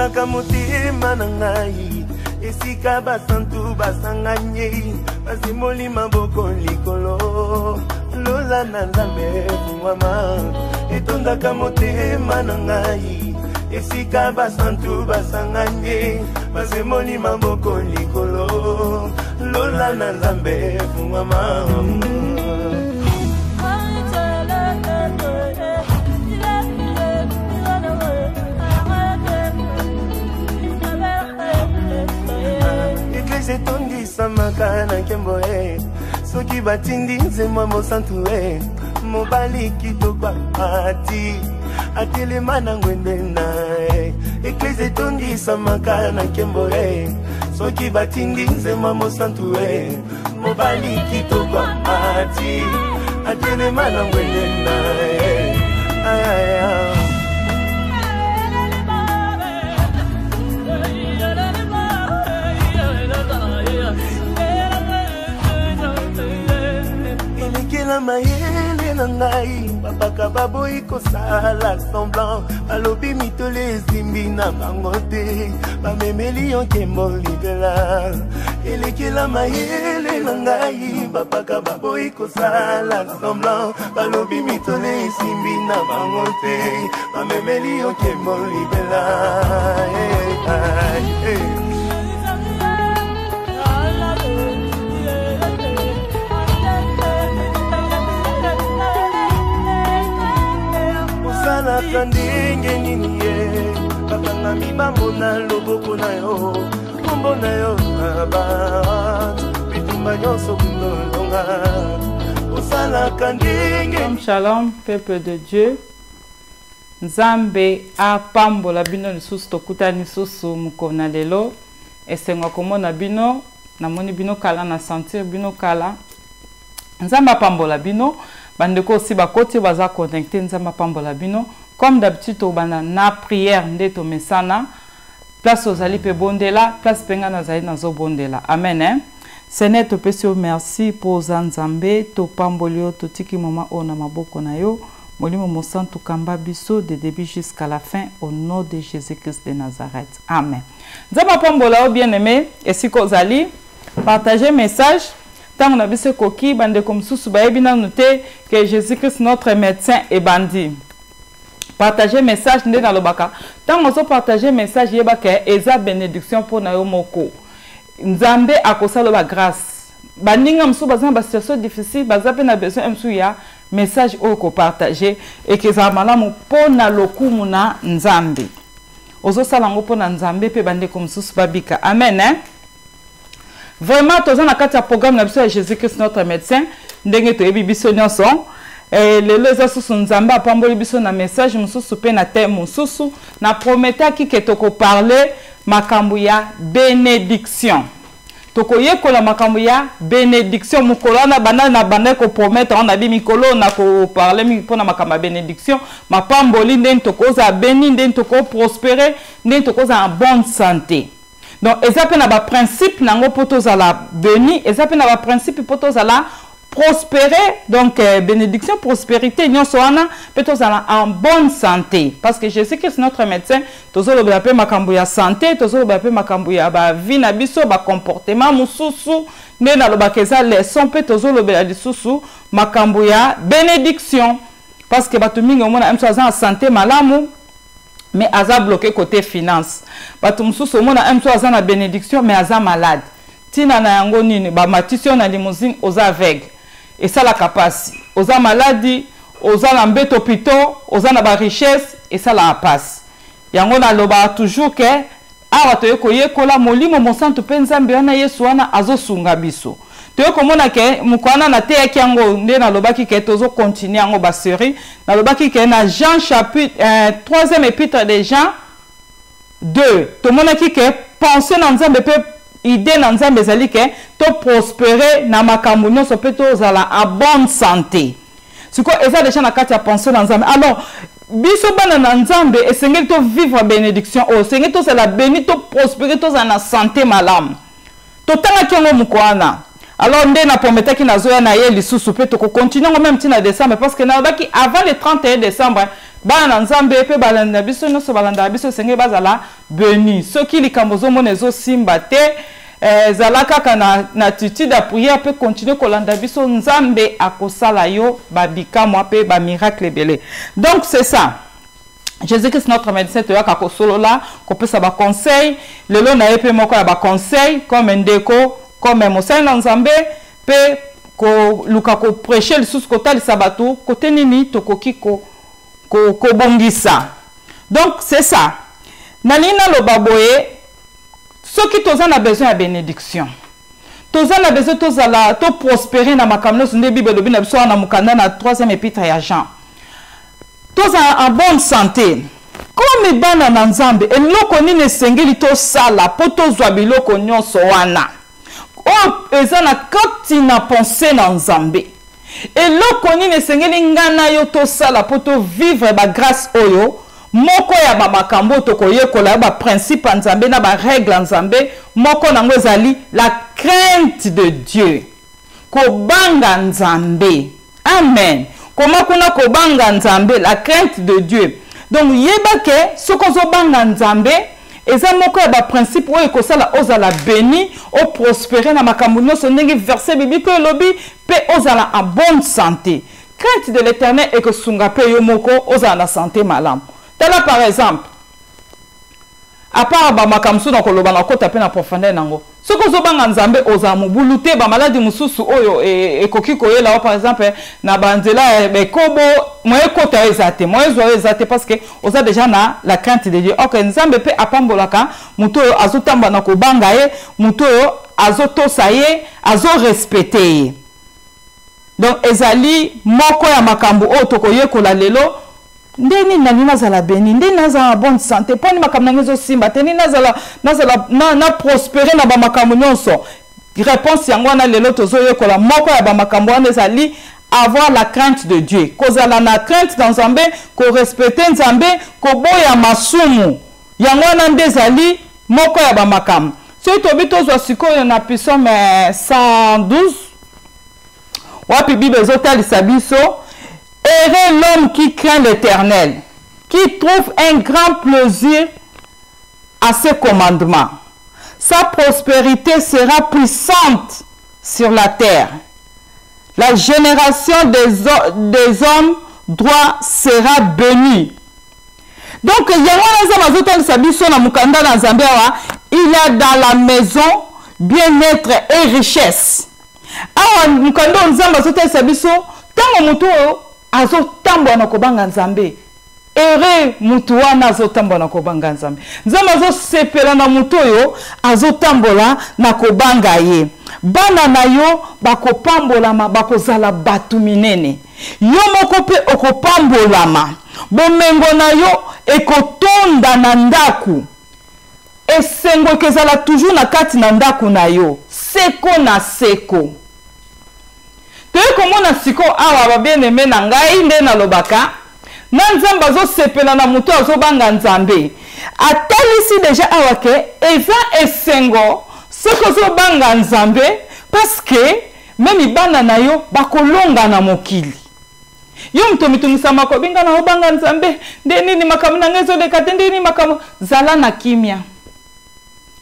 etondaka motema na ngai esika basantu basanganye basimoli maboko likolo lola na nzambe mama etondaka motema na ngai esika basantu basanganye basimoli maboko likolo lola na nzambe mama etondisa makana nkembo soki batindi nzemwa mosantu mobali kitoko ati atelema na ngwende na eklise etondisa makana nkembo soki batindi nzemwa mosantu mobali kitoko ati atelema na ngwende na la mayele na ngai babaka baboyi kosala semblant balobi mitole ezimbi na bango te bamemeli yo nkembo libela elekela mayele na ngai babaka baboyi kosala semblant balobi mitole ezimbi na bango te bamemeli yo nkembo libela osalaka ndenge nini bakanga mibambo na loboko na yo kombo na yo na bato bitumba nyonso kundolonga osalaka ndenge. Shalom peuple de Dieu, Nzambe apambola bino lisusu tokutani lisusu mukona lelo esengo komona bino namoni bino kala na sentir bino kala Nzambe apambola bino bandeko aussi bakoti baza connecté Nzambe apambola bino comme d'habitude tobana na prière nde to mesana place ozali pe bondela place penga nazali nazo bondela amen Seigneur te pesi merci pour Nzambe to pambolio to tiki mama ona maboko na yo molimo mosantu kamba biso de début jusqu'à la fin au nom de Jésus-Christ de Nazareth amen. Nzambe apambola bien-aimé esiko ozali partager message. Tant on a vu ce coquille, bande comme sous baébina noté que Jésus-Christ notre médecin est bandit. Partagez message dans le baka. Tant on a partagé message yeba que eza bénédiction pour na yo moko. Nzambe akosala ba grâce. Baninga msu bazan ba situation difficile, bazape na besoin msu ya message oko partager et que za malamu pona lokumu na Nzambe. Ozo sala ngo pona Nzambe pe bande comme sous babika. Amen hein. Vraiment, tous en a programme de Jésus-Christ notre médecin. Ndenge to ebi biso nyonso. Les leza susu Nzamba pamboli biso na message mususu pe na thème mususu na prometa ki ke toko parler makambu ya bénédiction. Toko yekola makambu ya bénédiction mukolo na bana ko promettre on a bi mikolo na ko parler mi pona makamba bénédiction ma pamboli nden toko za béni nden toko prospérer nden toko za en bonne santé. Donc, ils appellent un principe pour la béni, ils appellent un principe pour la prospérer. Donc, bénédiction, prospérité, nous sommes en bonne santé. Parce que je sais que c'est notre médecin, tous les appellent ma santé, tous les appellent ma vie, ma comportement, mon sous-sous, mais dans le bakeza, les sons, tous les appellent sous-sous, ma bénédiction. Parce que batumi on a santé malamu. Mais aza bloqué côté finance. Batumsusu mona amso aza na bénédiction mais aza malade. Tina na yango nini ba matisio na limousine oza aveugle. Et ça la capacité. Oza maladie, oza na mbeto pito, oza na ba richesse et ça la passe. Yango na loba toujours que awa to yekola molimo mosantu penza mbiana Yesu wana azo sunga biso. Toyo komona ke mukwana na te yaki yango nde na lobaki ke tozo continuer yango ba série na lobaki ke na Jean chapitre 3e épître de Jean 2 to mona ki ke penser na Nzambe pe idée na Nzambe ezali ke to prospérer na makambo nyonso pe to zala en bonne santé siko eza déjà na kati ya penser na Nzambe alors biso bana na Nzambe esengeli to vivre bénédiction o esengeli to zala béni to prospérer to zala na santé malamu to tanga kyongo mukwana. Alors, on a promis que nous allons aller sous souper, to continuer même si na décembre parce que na baki avant le 31 décembre, bana nzambe pe balanda biso no so balanda biso senge bazala béni soki likambo zo mona zo simba te zala kaka na attitude à prière peut continuer kolanda biso nzambe akosala yo babika moi pe ba miracle belé. Donc c'est ça. Jésus-Christ notre médecin te yaka kosolo là ko pesa ba conseil le lo na epe moko ya ba conseil comme ndeko comme mosai na nzambe pe ko luka ko prêcher le sous kota sabatu côté nini tokoki ko bongisa. Donc c'est ça. Nalina lo baboye ceux qui toza na besoin de bénédiction. Toza na besoin tozala to prospérer na makamno sunde Bible lobi na biso na mukanda na 3e épître ya Jean. Toza en bonne santé. Comme bana na nzambe eloko nini sengeli to sala po tozwa biloko nyonso wana. O eza na kati na pensée na nzambe. Eloko nini sengeli ngana yo to sala po to vivre ba grâce oyo. Moko ya ba makambo to koyekola ba principe nzambe na ba règle nzambe moko nango ezali la crainte de Dieu. Kobanga nzambe. Amen. Comment kuna kobanga nzambe la crainte de Dieu. Donc yeba ke soko zo banga nzambe eza moko ya ba principe oyo ekosala ozala béni o prospérer na makambo nyonso ndenge verset biblique lobi pe ozala en bonne santé. Crainte de l'Éternel et que sunga pe yo moko ozala na santé malamu. Tala par exemple, à part ba makamsu na koloba na kota pe na profondeur nango. Soko zo banga nzambe oza mubulute ba maladi mususu oyo ekoki koyela par exemple na banzela be kobo moye kota ezate moye zo ezate parce que oza déjà na la crainte de Dieu. OK, nzambe pe apambolaka muto azotamba na kobanga ye, muto azotosa ye, azo respecter ye. Donc ezali moko ya makambo o tokoyekola lelo ndeni nani nazala béni ndeni nazala bonne santé poni makambo nangezo simba teni nazala na prospérer na ba makambo nyonso. Réponse yango na lelo tozoyekola moko ya ba makambo wana ezali avoir la crainte de Dieu. Kozala na crainte dans nzambe ko respecter nzambe ko boya masumu yango na ndezali moko ya ba makambo. So tobi tozwa sikoyo na Psaume 112 wapi Bible zotalisa biso. Heureux l'homme qui craint l'Éternel, qui trouve un grand plaisir à ses commandements. Sa prospérité sera puissante sur la terre. La génération des hommes droits sera bénie. Donc, il y a dans la maison bien-être et richesse. Azo tambo na kobanga nzambe. Ere mutu wana azo tambo na kobanga nzambe. Nzambe azo sepela na mutu yo azo tambola na kobanga ye. Bana na yo bakopambolama bakozala batu minene. Yo moko pe okopambolama. Bomengo na yo ekotonda na ndaku. Esengo kezala toujours na kati na ndaku na yo. Seko na seko. Comment na siko awa ba bien aimé na ngai nde na lobaka na nzamba zo sepela na muto zo banga nzambe atalisi déjà awa ke eza esengo siko zo banga nzambe parce que même ibana na yo bakolonga na mokili yo mto mitumisa mako binga na obanga nzambe nde nini makamu na ngezo de katende nini makamu zala na kimia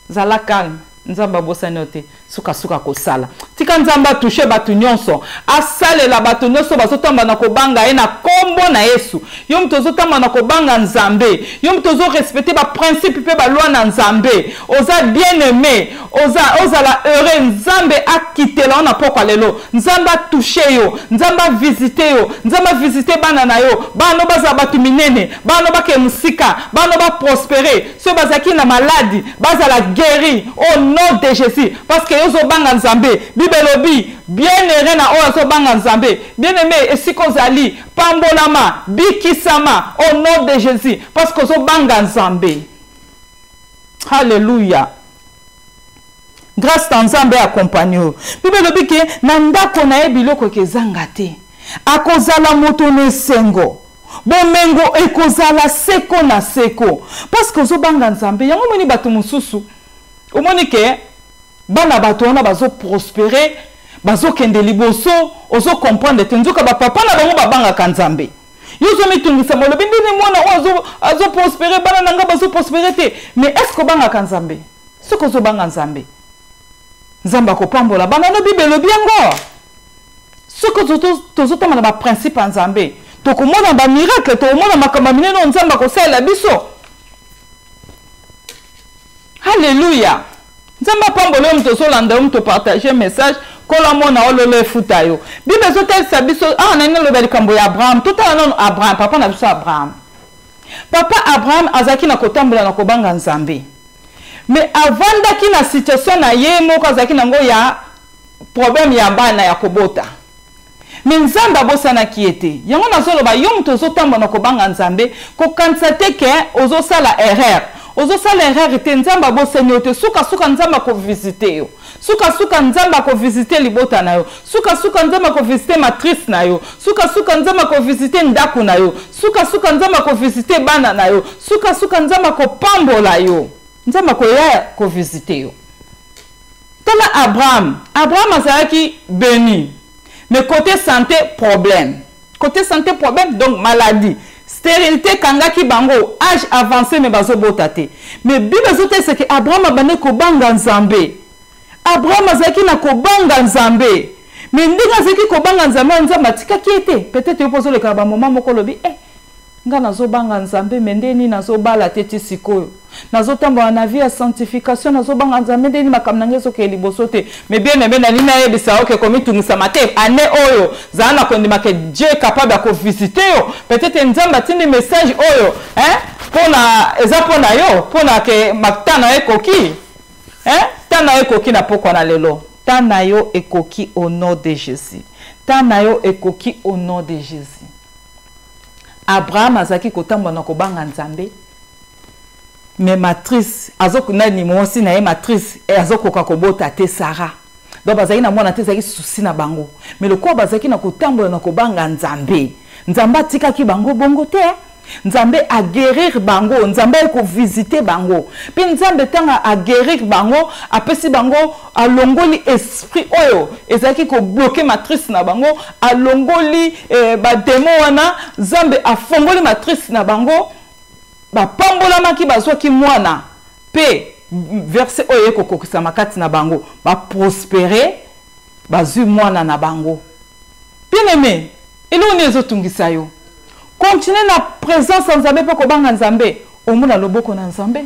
zala calme nzamba bosani te suka kosala tika nzamba toucher batu nyonso asale la batu nyonso bazotamba na kobanga e na kombo na Yesu yo mtozo tamba na kobanga nzambe yo mtozo respecter ba principe pe ba loi na nzambe oza bien aimé oza la heureux nzambe akitela na poko lelo nzamba toucher yo nzamba visiter yo nzamba visiter bana na yo bano baza batu minene bano bake musika bano ba prospérer so bazaki na maladie baza la guéri au nom de Jésus parce que yozo banga nzambe bibelobi bien aimé na ozo banga nzambe bien aimé esiko zali pambolama bikisama au nom de Jésus parce que zo banga nzambe. Alléluia. Grâce à nzambe accompagné bibelobi ke na ndako na ebiloko kezanga te akozala moto ne sengo bomengo ekozala seko na seko parce que zo banga nzambe yango moni batu mususu omoni ke bana bato wana bazo prospérer bazo kende liboso ozo comprendre te nzoka ba papa na bango babanga kanzambe Yozo mitungisa molobi ndini mwana azo prospérer bana nanga bazo prospérité. Mais est-ce que banga kanzambe? Ce que zo banga nzambe. Nzamba ko pambola bana no Bible biango. Ce que tozo tama na ba principe nzambe. To ko mona ba miracle to mona makamba mineno nzamba ko sala biso. Alléluia. Nzamba pambola mto so landa mto partager message. Kola mona olole futayo. Bible zotel sabiso nani lo bali kambo ya Abraham. Tout non Abraham, papa na biso Abraham. Papa Abraham azaki na kotambola na kobanga nzambe. Mais avant daki na situation na ye moko azaki nango ya problème ya bana ya kobota. Mais nzambe abosana ki ete. Yango nazoloba yo mto zotambola na kobanga nzambe ko kansate ke ozo sala erreur. Ozo sala erreur ete nzamba bosani ote suka nzamba ko visiter yo. Suka nzamba ko visiter libota na yo. Suka nzamba ko visiter matrice na yo. Suka nzamba ko visiter ndaku na yo. Suka nzamba ko visiter bana na yo. Suka nzamba ko pambola yo. Nzamba ko ya ko visiter yo. Tala Abraham azalaki béni. Mais côté santé problème. Côté santé problème donc maladie. Stérilité kangaki bango âge avancé mais bazo botate. Mais Bible zote c'est que Abraham abane ko banga nzambe. Abraham azaki na ko banga nzambe. Mais ndinga azaki ko banga nzambe nzamba tikaki ete. Peut-être yo pozo le ka ba moment moko lobi nga nazo banga nzambe mendeni nazo bala teti sikoyo. Nazo tamba na vie ya sanctification nazo banga nzambe ndeni makamna ngezo ke liboso te. Mais bien aimé na nina yebisa oke komi tungisa mate ane oyo zana kondima ke Dieu est capable de visiter yo. Peut-être nzamba tindi message oyo pona eza pona yo pona ke maktana ekoki tana ekoki na poko na lelo. Tana yo ekoki au nom de Jésus. Tana yo ekoki au nom de Jésus. Abraham azaki kotamba na kobanga nzambe. Mais matrice azoko nani mwasi na ye matrice azoko kakobota te Sarah. Donc bazaki na mwana te zaki souci na bango. Mais le quoi bazaki na kotamba na kobanga nzambe. Nzamba tika ki bango bongo te. Nzambe a guérir bango, nzambe ko visiter bango. Puis nzambe tanga a guérir bango, apesi bango a longoli esprit oyo, ezaki ko bloquer matrice na bango, a longoli ba démon wana, nzambe a fongoli matrice na bango, ba pambola maki bazwa ki mwana. Pe verset oyo ko kokisa makati na bango, ba prospérer, ba zu mwana na bango. Bien aimé, elo nezo tungisa yo. Continuez la présence en Nzambe pour kobanga Nzambe. Au monde loboko na Nzambe.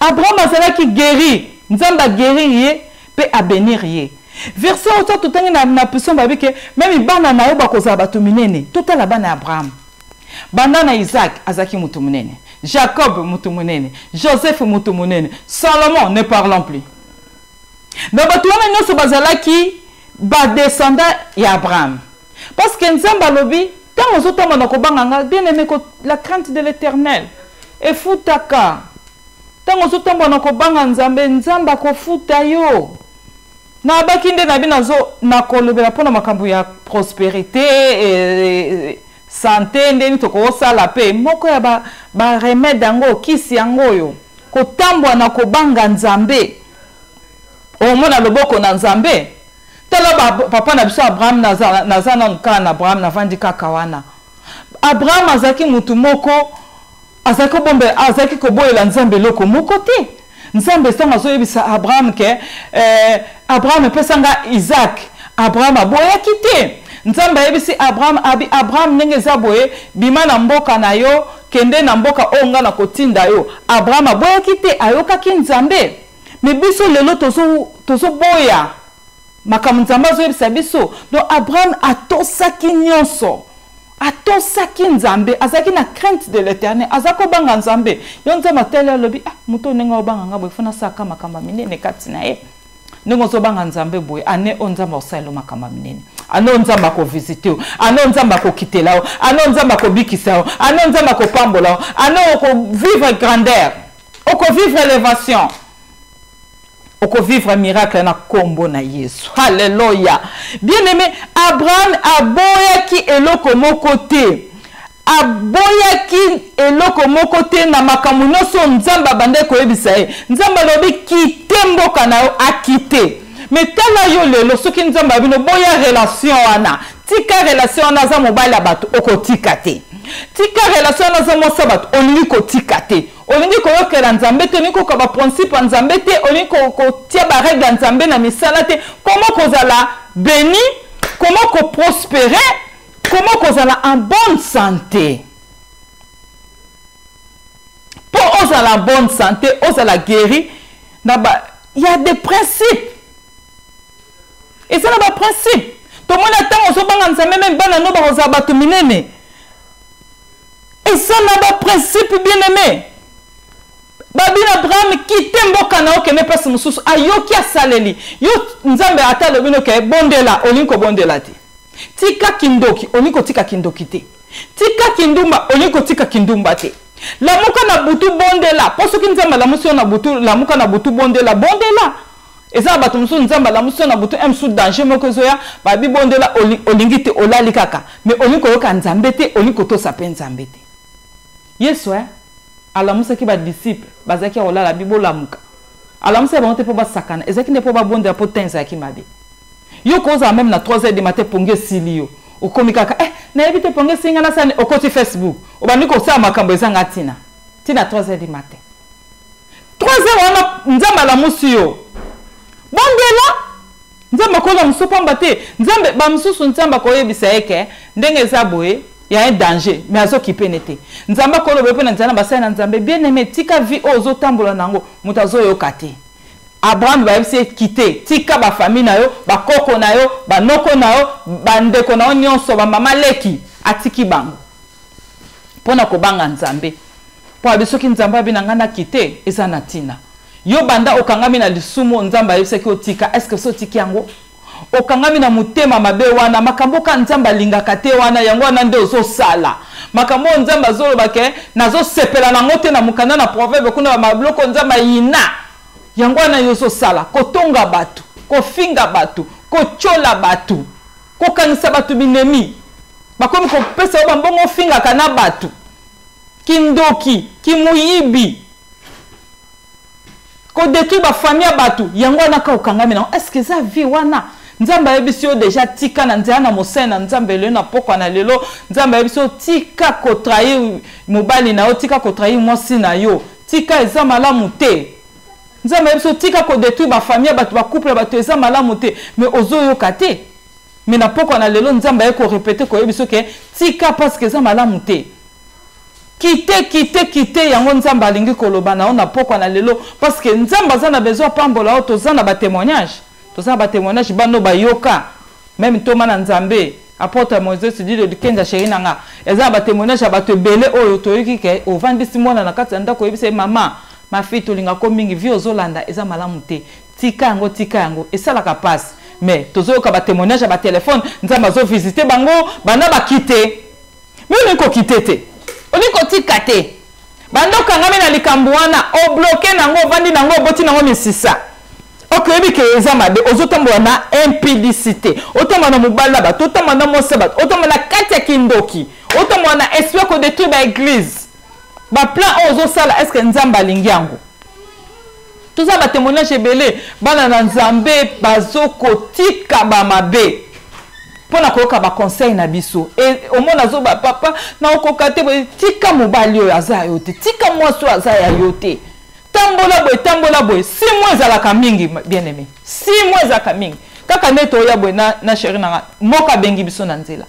Abraham azalaki guéri. Nzamba guérir ye pe a bénir ye. Verset autant tout temps na puissance babi que même bana na yo bakoza batu minene. Tout la bana Abraham. Bana na Isaac azaki mutu munene. Jacob mutu munene. Joseph mutu munene. Salomon ne parlons plus. Donc batu wana nyoso bazalaki ba descendant ya Abraham. Parce que Nzamba lobi, tant aux autres monokobanga, bien aimé la crainte de l'Éternel. Et futaka. Tant aux autres monokobanga Nzambe, Nzamba ko futa yo. Na bakinde na binazo na kolobela pona makambu ya prospérité et santé ndeni toko sala pe moko ya ba remède yango kisi yango yo. Ko tambwa na kobanga Nzambe. O mona loboko na Nzambe. Tala papa na biso Abraham nazana nkana Abraham na vandi kakawana. Abraham azaki mutu moko azaki bombe azaki koboyela Nzambe loko moko te. Nzambe sanga zo yebisa Abraham ke Abraham pesanga Isaac. Abraham aboyaki te. Nzambe yebisi Abraham ndenge za boye bima na mboka na yo kende na mboka onga na kotinda yo. Abraham aboyaki te ayokaki Nzambe. Mais biso lelo tozo boya. Makamu Nzamba zo yebisa biso. Donc Abraham atosaki nyonso. Atosaki Nzambe. Azaki na crainte de l'Éternel. Azako banga Nzambe. Yo Nzamba tele lobi. Muto nenga obanga nga boy funa saka makamba minene kati na ye. Nengo zo banga Nzambe boy. Ane o Nzamba osalo makamba minene. Ane o Nzamba ko visiter o. Ane o Nzamba ko kitela o. Ane o Nzamba ko bikisa o. Ane o Nzamba ko pambola o. Ane o ko vivre grandeur. O ko vivre élévation. Oko vivre miracle na kombo na Yesu. Alléluia. Bien-aimé, Abraham aboyaki eloko moko te. Aboyaki eloko moko te na makambo nyonso Nzamba bande koyebisa ye. Nzamba lobi kite mboka na yo akite. Mais tala yo lelo soki Nzamba bino boya relation wana. tika relation naza mobile ya bato okotika te tika relation naza mosa bato olingi kotika te olingi koyokela nzambe te olingi koka ba principe ya nzambe te olingi kotia ba règle ya nzambe na misala te comment kozala béni comment ko prospérer comment kozala en bonne santé pour ozala en bonne santé ozala guéri il y a des principes et ça na ba principe tout le monde attend au soban nzambe même bana no ba ozala bato minene et ça na ba principe bien aimé Babi Abraham quitté mboka na okene pasi mususu ayoki asaleli yo nzambe ata lobino ke bondela olinko bondela te tika kindoki olinko tika kindoki te tika kindumba olinko tika kindumba te lamuka na butu bondela poso ki nzambe lamusi na butu lamuka na butu bondela eza bato mususu nzambe lamusi na butu emsu danger moko zoya babi bondela olingi te olali kaka mais olinko yoka nzambe te olinko to sape nzambe te yesu alamusa ki ba disciple bazaki olala bibola muka alamusa ba onte po ba sakana ezaki ne po ba bonde po tenza ki mabe yo koza même na 3h du matin ponge silio okomikaka na ebite ponge singa na sane okoti Facebook obandi ko sa makambo ezanga tina 3h du matin 3h wana nzamba alamusi yo bondela nzamba kola musopamba te nzambe ba mususu nzamba koyebisa eke ndenge za boye il y a un danger mais azo ki penete nzamba kolo bepe na nzana basana na nzambe bien aimé tika vi ozo tambola nango mutazo yo kate Abraham ba yebise quitter tika ba famille na yo ba koko na yo ba noko na yo ba ndeko na yo nyonso ba mama leki atiki bango pona ko banga nzambe po abiso ki nzamba binanga na quitter eza na tina yo banda okangami na lisumu nzamba yebise ki otika est-ce que so tiki yango okangami na mutema mabe wana makambo ka nzamba lingaka te wana yango wana nde ozo sala makambo nzamba zoloba ke nazo sepela na ngote na mukanda na proverbe kuna ba mabloko nzamba yina yango wana yozo sala kotonga batu kofinga batu kochola batu kokanisa batu binemi bakomi kopesa ba mbongo finga kana batu kindoki kimuyibi ko détruire ba famille batu yango wana ka okangami na est-ce que ça vie wana nzamba yebisio déjà tika na nzana mosena nzambe le na pokwa na lelo nzamba yebisio tika ko trahir mobali na yo tika ko trahir mwasi na yo tika eza malamu te nzamba yebisio tika ko détruire ba famille batu ba couple batu eza malamu te mais ozo yoka te mais na pokwa na lelo nzamba ye ko répéter ko yebisio ke tika parce que eza malamu te Quitter yango nzamba alingi koloba na ona pokwa na lelo parce que nzamba za na besoin pambola o toza na ba témoignage bano ba yoka même toma na nzambe apôtre Moïse dit de kenza chéri nanga eza ba témoignage ba to belé oyo toyoki ke o vandisi mona na kati ndako yebise mama ma fille tolinga ko mingi vi ozolanda eza malamu te tika yango esala ka passe mais tozoyoka ba témoignage ba téléphone nzamba zo visiter bango bana ba quitter mais ko quitter te Oniko tika te bando kangami na likambo wana o bloquer nango vandi nango boti nango misisa okoyebi ke eza mabe ozotambola na impudicité otambola na mobala bato otambola na mosaba otambola na kati ya kindoki otambola na esprit ko détruire ba église ba plan ozosala est-ce que nzamba alingi yango toza ba témoignage ebele bana na nzambe bazokotika ba mabe pona koyoka ba conseil na biso et omona zo ba papa na okoka te tika mobali oyo aza yo te tika mwasi oyo aza ya yo te tambola boy 6 mois ezalaka mingi bien aimé 6 mois ezalaka mingi kaka nde toya boye na chéri nanga moka bengi biso na nzela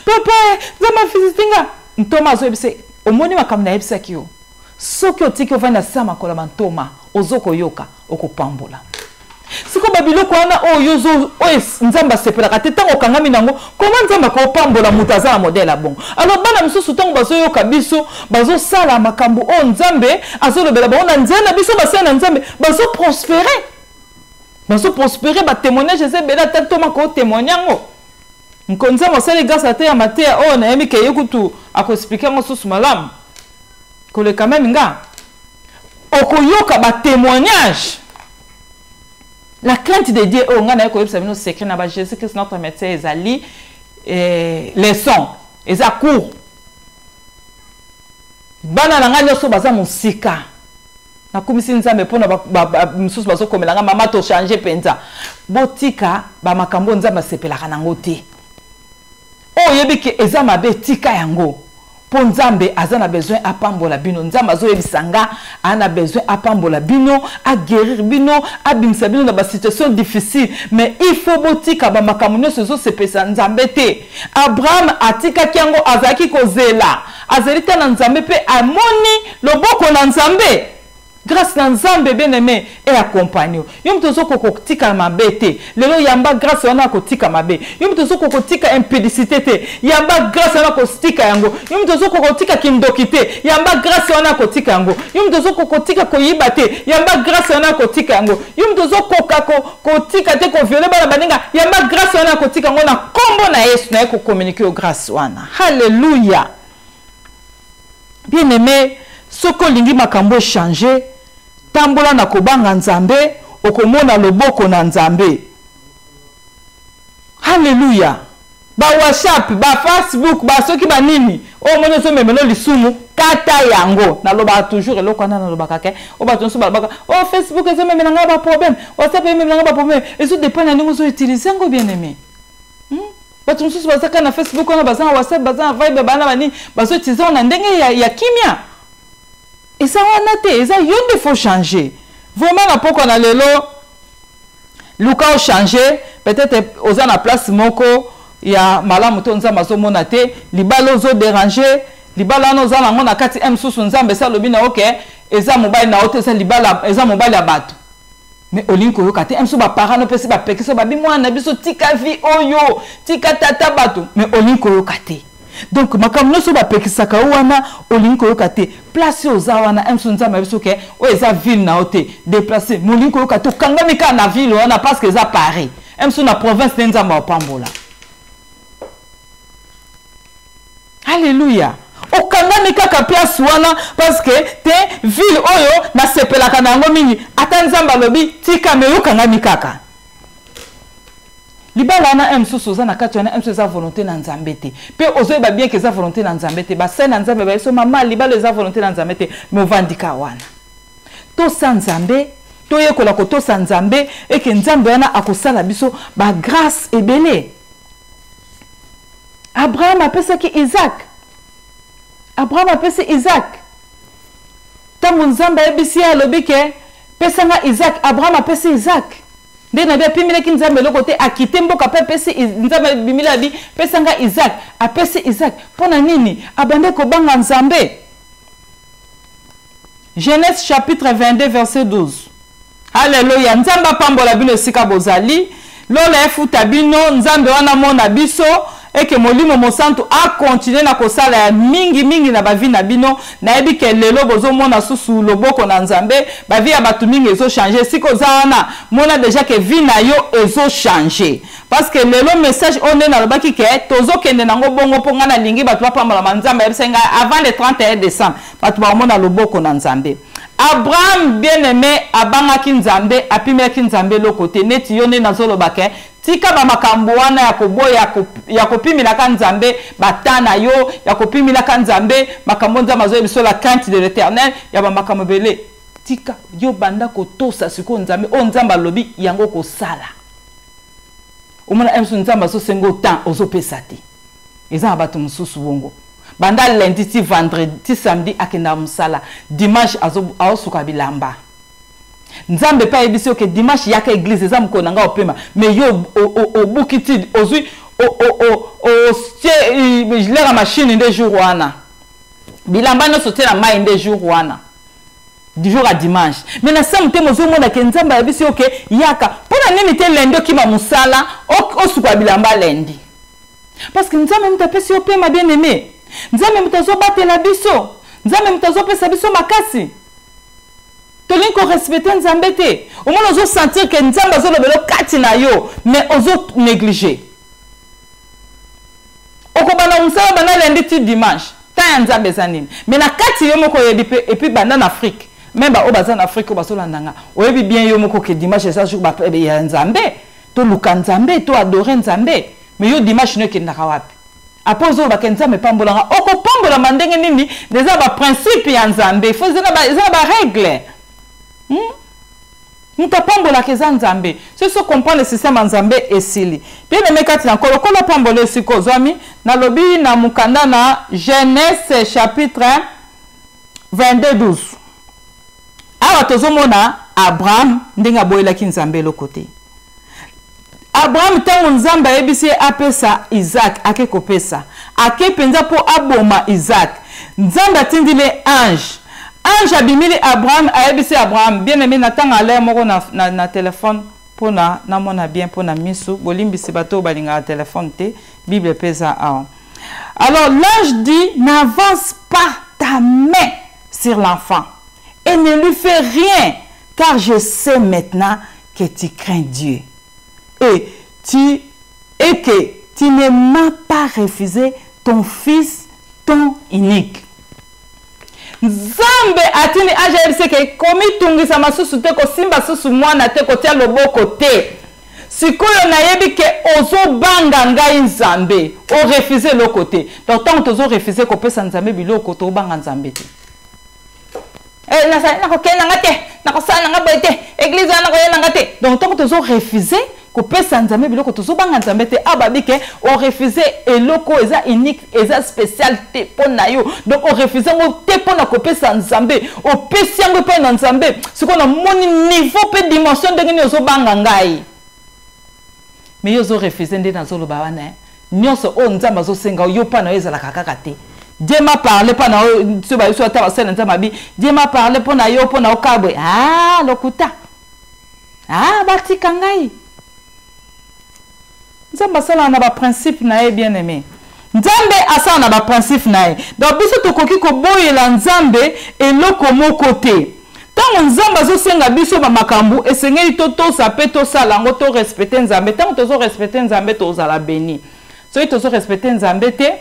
papa zama visitinga ntoma azoyebise omoni makambo na yebisaki yo soki otiki ovandi na sama kola mantoma ozokoyoka okopambola siko babiloko wana oyo nzamba sepelaka te ntango okangami nango koma nzamba kopambola moto aza na modele abongo alors bana mosusu ntango bazoyoka biso bazosala makambo oyo nzambe azolobela bango na nzela na biso basala na nzambe bazoprospere batémoignage eza ebele ata ntoma kotémoigne yango nkonzambe asali grâce ate ya mateya oyo nayebi ke ye kutu akoexplike yango susu malamu koleka meme nga okoyoka batémoignage. La crainte de Dieu, on a un secret dans Jésus-Christ, notre médecin, ezali leçon, eza cours. Bana nanga nyoso baza musika. Na kumisi nzambe pona mususu bazo komelanga mama to changer penza. Botika ba makambo nzambe sepelaka nango te. o yebike eza mabe tika yango po nzambe azana besoin apambola bino nzambe azo yebisanga ana besoin apambola bino a guérir bino abimisa bino na ba situation difficile mais il faut botika ba makamunyo sozo sepesa nzambe te Abraham atika kiango azaki kozela azalita na nzambe pe amoni loboko na nzambe grâce na nzambe bien aimé et accompagné yo mtozo kokotika mabe te lelo yamba grâce wana kotika mabe yo mtozo kokotika impudicité te yamba grâce wana kotika yango yo mtozo kokotika kindoki te yamba grâce wana kotika yango yo mtozo kokotika koyiba te yamba grâce wana kotika yango yo mtozo kotika te ko violer bana baninga yamba grâce wana kotika yango na kombo na Yesu na ko communiquer au grâce wana hallelujah bien aimé soko lingi makambo changer tambola na kobanga nzambe okomona loboko na nzambe haleluya ba WhatsApp ba Facebook ba soki ba nini o mona so memelo lisumu kata yango na loba toujours eloko na loba kake o ba tonso ba baka o Facebook eza memela nga ba problème WhatsApp memela nga ba problème et ça dépend na ningo so utiliser ngo bien aimé ba tonso ba saka na Facebook na ba za WhatsApp ba za Viber ba na bani ba so utiliser na ndenge ya kimia. Et ça on a été, ça il faut changer. Vraiment la poko na lelo Luka a changé, peut-être aux la place moko ya malamu to nzamba zo monate, libalo zo déranger, libala no za na kati msusu nzambe sa lobina OK, eza mobile na hotel sa libala, eza mobile ya bato. Mais olinko yo kati msu ba parano pesi ba pekiso ba bimwana biso tika vi oyo, tika tata bato, mais olinko yo kati. Donc makamno so ba pekisaka wana olinko yokate place ozawana emsunza mabisoke o eza ville na ote déplacer molinko yokato kangamika na ville wana parce que eza Paris emsu na province nzamba opambola. Alléluia. Okangamika ka place wana parce que te ville oyo na sepelaka nango mingi ata nzamba lobi tika me yokangamika ka. Libala na emsusu za na kati wana emsusu za volonté na nzambe te pe ozo ba bien que za volonté na nzambe te ba sena nzambe ba so mama libala za volonté na nzambe te me vandika wana to sa nzambe to yekola ko to sa nzambe et que nzambe wana akosala biso ba grâce ebele. Abraham apesaki Isaac. Abraham apesi Isaac. Tango nzambe ebisi alobi ke pesanga Isaac. Abraham apesi Isaac. Nde na bia pimile ki nzambe loko te akite mboka pe pesi nzambe bimila bi pesanga Isaac. Apesi Isaac. Pona nini? Abande ko banga nzambe. Genèse chapitre 22 verset 12. Alléluia. Nzamba pambola bino sika bozali. Lola efuta bino nzambe wana mona biso. Et que molimo mosanto a continué na kosala ya mingi na bavi na bino na ebi ke lelo bozo mona susu loboko na nzambe bavi ya batu mingi ezo changer siko zawana mona déjà que vi na yo ezo changer parce que lelo message on est na lobaki ke tozo kende nango bongo ponga na lingi batu ba pambola manzambe ebisenga avant le 31 décembre batu ba mona loboko na nzambe. Abraham bien aimé abanga ki nzambe apimela ki nzambe lokote neti yone na zolo bake tika ba makambo wana ya koboya ya kopimila ka nzambe batana yo ya kopimila ka nzambe makambo nzambe azo biso la crainte de l'Éternel ya ba makambo bele tika yo banda ko tosa siko nzambe o nzamba lobi yango ko sala omona emsu nzamba azo sengo temps ozo pesate eza bato mususu bongo banda lundi ti vendredi ti samedi akenda musala dimanche azo suka bilamba nzambe pa ebisi ke dimanche yaka église eza mukona nga opema mais yo obukiti ozui lera machine de jour wana bilamba no sote na mai de jour wana du jour à dimanche mais na samedi mozo mona ke nzambe ebisi ke yaka pona nini te lundi okima musala osuka bilamba lundi parce que nzambe mutapesi opema bien aimé nzambe mutazo batela biso nzambe mutazo pesa biso makasi tolinko respecter nzambe te au moins ozo sentir que nzambe azo lobelo kati na yo mais ozo négliger okobana musala bana lundi ti dimanche ta nzambe zanini mais na kati yo moko yebi pe et puis bana en Afrique même ba obaza en Afrique obaso landanga oyebi bien yo moko ke dimanche ça jour ba ya nzambe to luka nzambe to adorer nzambe mais yo dimanche ne kendaka wapi après zo ba nzambe pambolanga oko pambola mandenge nini déjà ba principe ya nzambe faut zena ba règle muta pambola keza nzambe so so comprendre le système nzambe esili bien aimé kati na kolokola pambola siko zwami na lobi na mukanda na Genèse chapitre 22:12 awa tozomona Abraham ndinga boyelaki nzambe lokote Abraham tango nzambe ayebisi apesa Isaac ake kopesa ake penza po aboma Isaac nzambe atindile ange abimili Abraham ayebisi Abraham bien aimé natanga ale moko na téléphone pona na mona bien pona misu bolimbisi bato balinga téléphone te Bible pesa a. Alors l'ange dit n'avance pas ta main sur l'enfant et ne lui fais rien car je sais maintenant que tu crains Dieu et que tu ne m'as pas refusé ton fils ton unique. Nzambe atini aja yebise ke komi tungisa masusu te ko simba susu mwana te ko tia loboko te sikoyo na yebi ke ozo banga ngai nzambe o refuser le côté donc tant tozo refuser ko pesa nzambe biloko to banga nzambe te na sa na ko kena ngate na ko sana ngabote église na ko yena ngate donc tant tozo refuser ko pesa nzambe biloko tozo banga nzambe te ababike o refuser eloko eza unique eza spécial te pona yo donc o refuser ngo te pona ko pesa nzambe o pesi ngo pe na nzambe siko na moni niveau pe dimension ndenge ni ozo banga ngai mais yo zo refuser ndena zo loba wana nyonso o nzamba zo senga yo pa na ezala kaka te Dieu m'a parlé pona so ba so ta basela nzamba bi Dieu m'a parlé pona yo pona okabwe lokuta batika ngai Nzambe asala na ba principe na ye bien aimé. Nzambe asala na ba principe na ye. Donc biso tokoki ko boyela Nzambe eloko moko te. Tango Nzambe azosenga biso ba makambu esengeli to sape to sala ngo to respecter Nzambe. Tango tozo respecter Nzambe to zala béni. So tozo respecter Nzambe te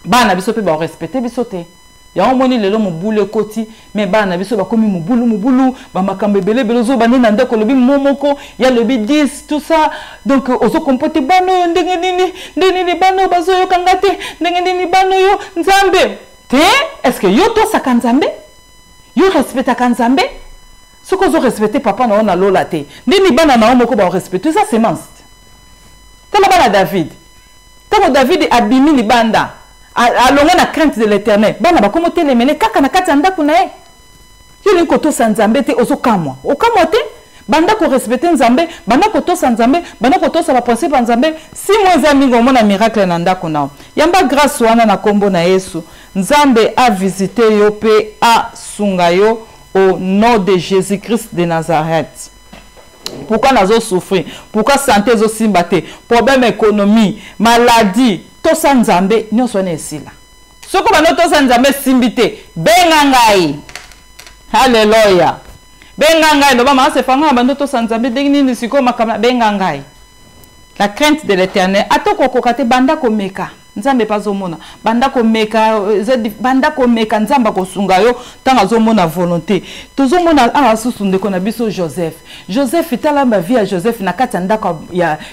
bana biso pe ba respecter biso te. Ya omoni lelo mobulu koti mais bana biso ba komi mobulu ba makambe belebele zo bane na ndako lobi momoko ya lobi 10 tout ça donc ozo comporter bano ndenge nini bano bazo yo kangate ndenge nini bano yo Nzambe te est-ce que yo to saka Nzambe yo respecta Nzambe soko zo respecter papa na ona lola te ndini bana na omoko ba respecter ça c'est mince tala bana David abimi li banda alonga na crainte de l'Éternel bana bakomo telemene kaka na kati ndako na ye yeli ko to Nzambe te ozokamwa okamwa te banda ko respecter Nzambe banda ko to Nzambe banda ko to sa ba principe Nzambe si moins amigo mona miracle na ndako na yamba grâce wana na kombo na Yesu Nzambe a visité yo pe a sunga yo au nom de Jésus-Christ de Nazareth. Pourquoi nazo souffrir pourquoi santé zo simbate problème économie maladie to Nzambe nyonso na esila soko bano to Nzambe simbite benga ngai haleluya benga ngai no ba ma se fanga bano to Nzambe dingini siko makama benga ngai la crainte de l'Éternel atoko kokate banda komeka Nzambe pazomona banda komeka Nzamba kosunga yo tanga zomona volonté tozomona susu ndeko na biso Joseph italamba vie ya Joseph na kati ndako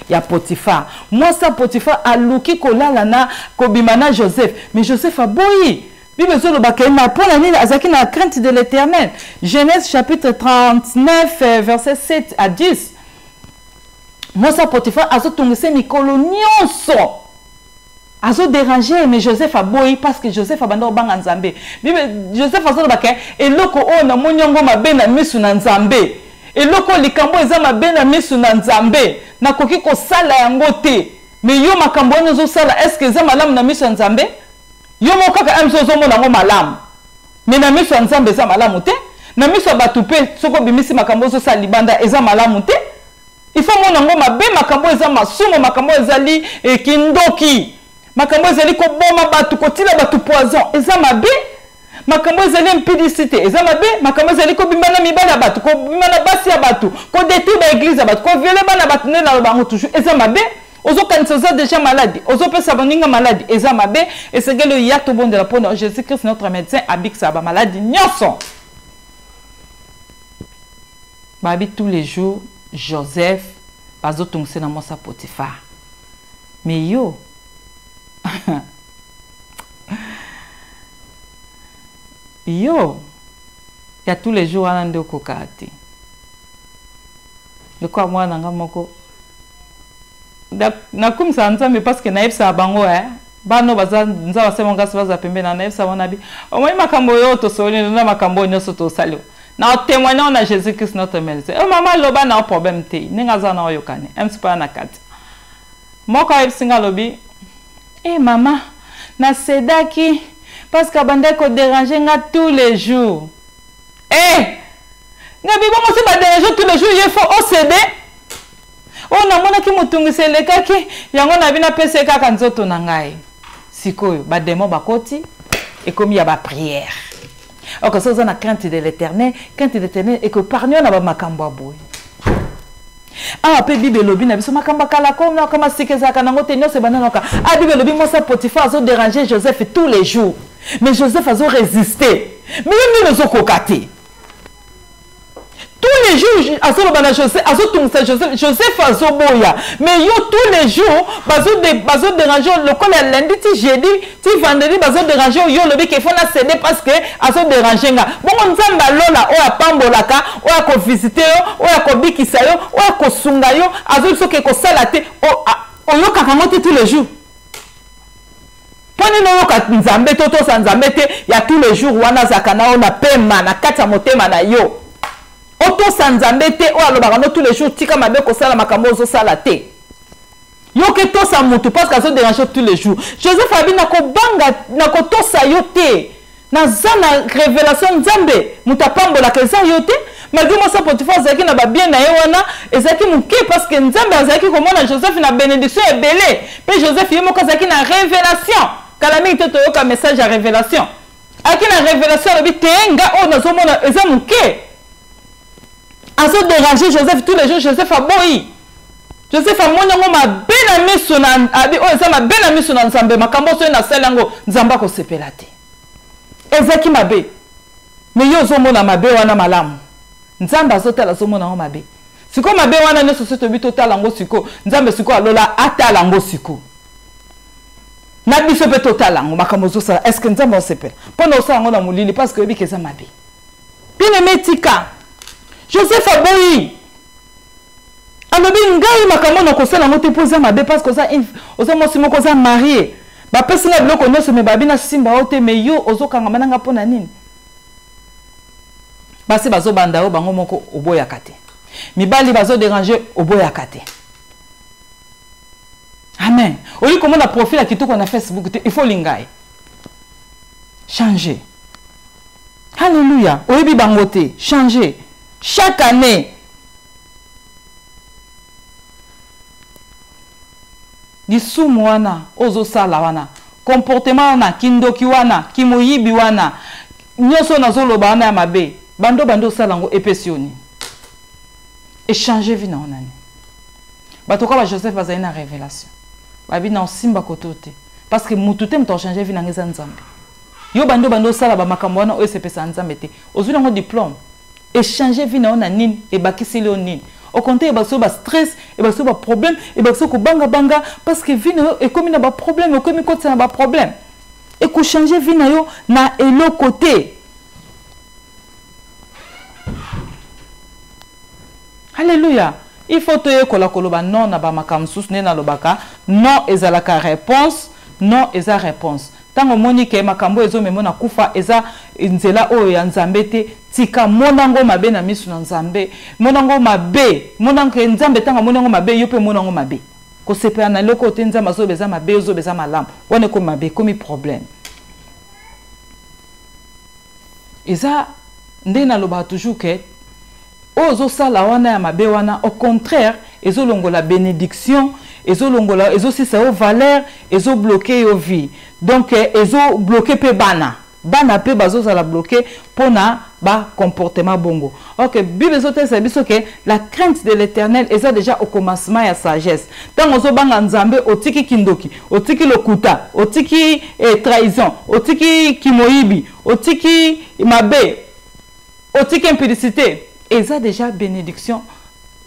ya Potiphar moi ça Potiphar aluki kolala na kobimana Joseph mais Joseph aboyi Bible zo loba kema pona nini azaki na crainte de l'Éternel Genèse chapitre 39 verset 7 à 10 moi ça Potiphar azotongise mikolo nyonso azo déranger mais Joseph a boyi parce que Joseph a bando banga Nzambe Joseph azo baka eloko o na monyongo mabe na misu na Nzambe eloko likambo eza mabe na misu na Nzambe na koki ko sala yango te mais yo makambo nyozo sala est-ce que eza malamu na misu na Nzambe yo mo kaka amso zo mona ngo malamu mais na misu na Nzambe eza malamu te na misu batu pe soko bimisi makambo zo sala libanda eza malamu te il faut mona ngo mabe makambo eza masumo makambo eza li kindoki makambo ezali ko boma batu ko tila batu poison eza mabe makambo ezali impudicité eza mabe makambo ezali ko bimbana mibala batu ko bimbana basi ya batu ko détruire ba église batu ko violer bana batu ne na bango toujours eza mabe ozo kanisa za déjà malade ozo pesa baninga malade eza mabe et c'est que le yato bon de la peau de Jésus-Christ notre médecin abiksa ba maladie nyonso babi tous les jours Joseph bazotongse na mosa Potiphar mais yo yo ya tous les jours wana nde okokate de quoi moi nanga moko na comme ça nzambe parce que naïf ça bango bano baza nza basema ngasi baza pembe na naïf ça wanabi au moins makambo yo to soli na makambo nyoso to salio na témoignant na Jésus Christ notre Maître maman loba na problème te ninga za na oyokane pas na kati moko aïf singa lobi maman na sedaki parce que bande ko déranger nga tous les jours nga bibo mo se ba déranger tous les jours il faut au céder. On a mona ki mutungi seleka ki yango na bina pese kaka nzoto na ngai sikoyo ba demo bakoti et comme il y a ba prière. Ok, ça na crainte de l'Éternel et que parnion na ba makambo aboy. Pe bibe lobi na biso makamba kala comme kama sikeza kana ngote nyose bananoka. Bibe lobi mo sa Potiphar azo déranger Joseph tous les jours. Mais Joseph azo résister. Mais nous nous okokate. Tous les jours, Joseph Azoboya. Mais yo tous les jours, bazo déranger le col lundi, ti jeudi, ti vendredi, bazo déranger yo le bec faut na céder parce que azo déranger nga. Bon on nzamba lola o apambolaka, o ako visiter yo, o ako bikisa yo, o ako sunga yo, azo so ke ko salate o yo kakangote tous les jours. Poni no ka nzambe toto sa nzambe te ya tous les jours wana zakana ona pema na kata motema na yo. Auto sanzambete o alobaka no tous les jours tika mabe ko sala makambo zo sala te. Yo ke to sa mutu parce que ça dérange tous les jours. Joseph abina ko banga na ko to sa yo te. Na zana révélation nzambe mutapambola ke za yo te. Malgré moi ça Potiphar zaki na ba bien na ye wana ezaki muke parce que nzambe azaki ko mona Joseph na bénédiction ebele. Pe Joseph yemo ko zaki na révélation. Kala mi te to yo ka message à révélation. Aki na révélation lobi tenga o na zo mona eza muke. À se déranger Joseph tous les jours, Joseph a boyi. Joseph a monyango ma benami sonan abi o eza ma benami sonan nzambe makambo so na selango nzamba ko sepelate. Ezaki mabe. Mais yo zo mona mabe wana malamu. Nzamba azotala zo mona mabe. Siko mabe wana ne soso to bi total ngo siko. Nzambe siko alola atala ngo siko. Na biso pe total ngo makambo zo sala. Est-ce que nzamba o sepela? Pona osa ngo na mulili parce que bi keza mabe. Bine metika. Joseph Aboyi. Alobi ngai makambo na kosala ngote poza mabe parce que ça oza mosimo ko za marié. Ba pesina biloko nyonso me babina simba ote me yo ozokanga mananga pona nini? Basi bazo banda o bango moko oboya kate. Mibali bazo déranger oboya kate. Amen. Oli comment na profil kitoko na Facebook il faut lingai. Changer. Alléluia. Oyebi bangote, changer. Chaque année, lisumu wana, ozo sala wana, comportement wana, kindoki wana, kimoyibi wana, nyoso nazo loba wana ya mabe, bando salango epesioni. Échanger vie na onani. Batoka ba Joseph bazali na révélation. Babi na simba kotote. Parce que mutute mto changer vie na ngeza nzambe. Yo bando sala ba makambo wana osepesa nzambe te. Ozwi nango diplôme. Échanger vie na ona nini et bakisi le nini. Au contraire, il y a stress, il y a problème, il y a banga parce que vie est comme un problème, comme un problème. Et qu'on change vie na elo côté. Alléluia. Il faut te kola koloba non na ba makamsus ne na lobaka non ezalaka réponse non eza réponse. Tango monique makambo ezo memona kufa eza nzela oyo ya nzambe te tika monango mabe na misu na nzambe monango mabe monango nzambe tanga monango mabe yo pe monango mabe ko sepela na loko te nzambe zo beza mabe zo beza malamu wane ko mabe komi problème eza ndena loba toujours que ozo sala wana ya mabe wana au contraire ezo longola bénédiction ezo longola ezo sisa o valeur ezo bloquer yo vie donc ezo bloquer pe bana pe bazo sala bloquer pona ba comportement bongo. OK, Bible zote ça biso que la crainte de l'Éternel est déjà au commencement ya sagesse. Tant ozo banga nzambe otiki kindoki, otiki lokuta, otiki trahison, otiki kimoyibi, otiki mabe, otiki impudicité, et ça déjà bénédiction.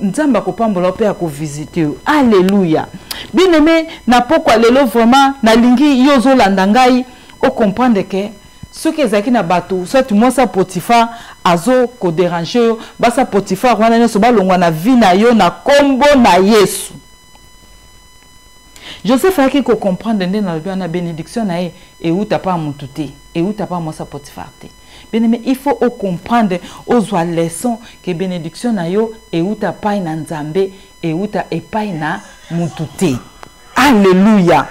Nzamba ko pambola pe ko visiter. Alléluia. Bien-aimé, na pourquoi lelo vraiment na lingi yozo landangai o comprendre que Ce qui est na bateau, soit moi ça Potiphar, azo ko déranger yo, ba sa Potiphar wana ne so ba longwa na vie na yo na kombo na Yesu. Joseph a qui comprendre dans la bénédiction na e où t'as pas mon touté et où t'as pas moi sa Potiphar te. Bien aimé, il faut comprendre aux leçons que bénédiction na yo et où t'as pas na Nzambe et où t'as pas na mututé. Alléluia.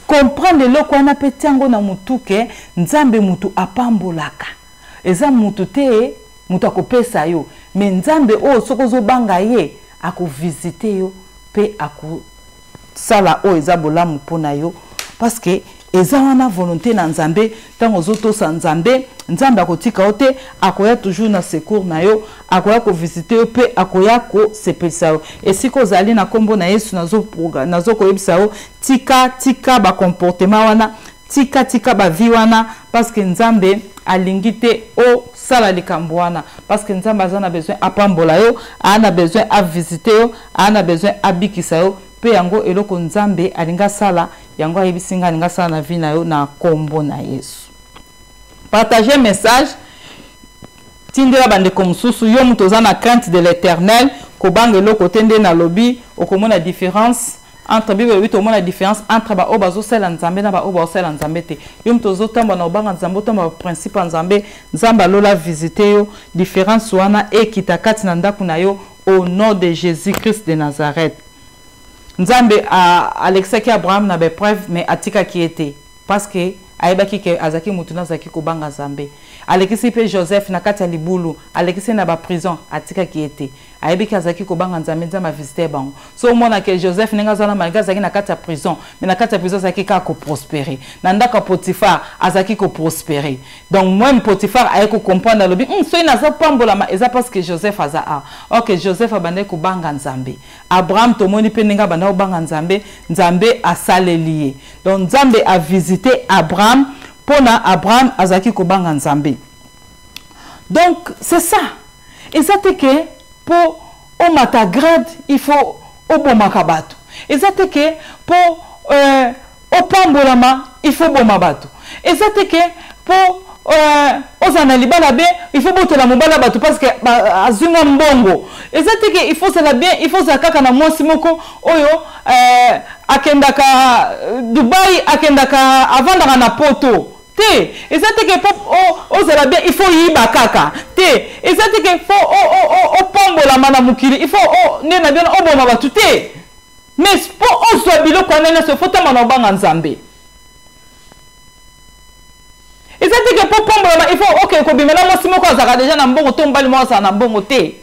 Comprendre le ko na petiango na mutuke Nzambe mutu apambolaka. Eza mututé mutu akopesa yo. Mais Nzambe o sokozo banga ye ako visiter yo pe ako sala o eza bolamu pona yo parce que eza wana volonté na Nzambe tango zoto sa Nzambe Nzambe akotika ote akoya toujours na secours na yo akoya ko visiter yo pe akoya ko sepelisa yo et si ko zali na kombo na Yesu nazo ko yebisa yo tika ba comportement wana tika ba vie wana parce que Nzambe alingite o sala likambo wana parce que Nzambe azana besoin apambola yo ana besoin a visiter yo ana besoin abikisa yo pe yango eloko Nzambe alinga sala yango ayibisinga alinga sala na vie na yo na kombo na Yesu. Partagez message tindela bande komsusu yo mutoza na crainte de l'Éternel ko bangelo ko tende na lobby okomona différence entre Bible 8 au moins la différence entre ba obazo sela Nzambe na ba obazo sela Nzambe te yo mutozo tamba na obanga Nzambe tamba principe Nzambe Nzamba lola visiter yo différence wana ekitakati na ndaku na yo au nom de Jésus-Christ de Nazareth. Nzambe a Alexaki Abraham na be preuve mais atika qui était parce que aibaki ke azaki mutuna zaki ko banga Nzambe alekisi pe Joseph na kati ya libulu alekisi na ba prison atika qui était aibaki azaki ko banga Nzambe Nzambe visiter bango so mona ke Joseph nenga zana malga zaki na kati ya prison mais na kati ya prison zaki ka ko prospérer na ndaka Potiphar azaki ko prospérer donc même Potiphar aye ko comprendre lobi so ina za pambola ma eza parce que Joseph aza OK Joseph abande ko banga Nzambe Abraham tomoni pe nenga banda ko banga Nzambe Nzambe asalelié donc Nzambe a visité Abraham pona Abraham azaki ko banga Nzambe. Donc c'est ça. Et ça te que pour au matagrade il faut au bon makabato. Et ça te que pour au pambolama il faut bon mabato. Et ça te que pour aux analibala bien il faut botter la mobala bato parce que azunga mbongo. Et ça te que il faut cela bien il faut ça kaka na mwasi moko oyo akendaka Dubaï akendaka avandaka na poto. Et ça te que aux bien il faut yiba kaka et ça te que faut pombola mana mukili il faut nena bien oboma batu te mais pour ozo biloko nena se faut tamana banga Nzambe et ça te que pour pombola il faut OK ko bimela mo simo ko azaka déjà na mbongo to mbali mo sa na mbongo te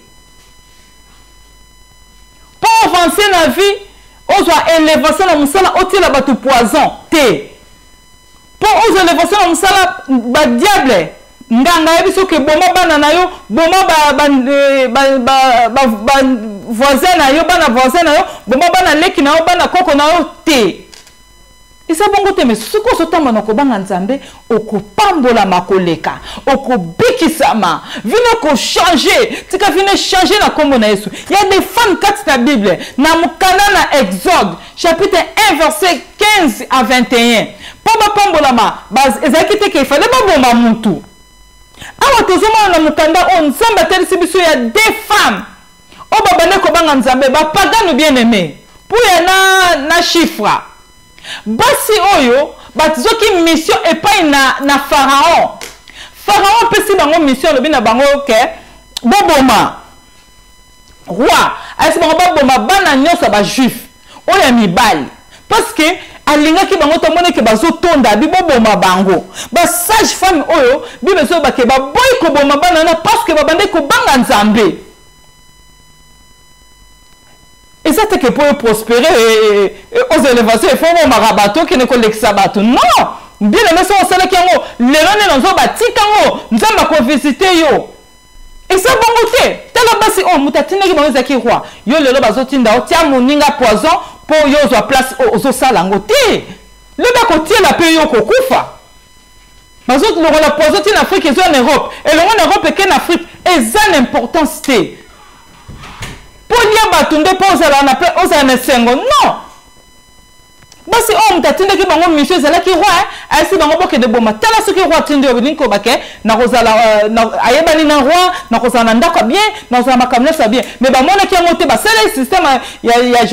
pour avancer na vie ozo élévation na musala otila batu poison te pour aux élévations comme ça ba diable nganga yebiso ke boma bana na yo boma ba voisin na yo bana voisin na yo boma bana leki na yo bana koko na yo te isa bongo te mais ce ko sotama na ko banga Nzambe okopambola makoleka okobikisama vino ko changer tika vino changer na kombo na Yesu. Il y a des femmes quatre na Bible na mukana na Exode chapitre 1 verset 15 à 21 Pamba pambolama baz ezaki te ke fallait ba bomba mutu awa tozoma na mukanda on Nzambe telisi biso ya des femmes o babane ko banga Nzambe ba pagano bien aimé pour ya na chiffre basi oyo batizoki mission epai na Pharaon pesi bango mission lobi na bango ke boboma roi asi bango baboma bana nyonso ba juif oya mibali parce que alinga ki bango tomone ke bazotonda biboboma bango ba sage femme oyo bibeso ba ke ba boy ko boma bana na parce que babande ko banga Nzambe. Et ça c'est que pour prospérer aux élévations il faut mon marabato qui ne collecte sabato non bien aimé ça on sait que les rene dans zo batikango Nzamba ko visiter yo et ça bon côté tala basi on mutatine ki bango zaki roi yo lelo bazotinda o tia moninga poison pour yo zo place ozo salango te le ba ko tie la pe yo ko kufa bazo la poison en Afrique et en Europe et en Europe et en Afrique et ça l'importance te pour lier batunde pour ça na pe oza na sengo non basi o mutatinde ki bango mission zala ki roi asi bango boke de boma tala ce que roi tinde obini ko bake na kozala ayebani na roi na kozala ndako bien na kozala makamna ça bien mais ba mona ki ngote ba sala système ya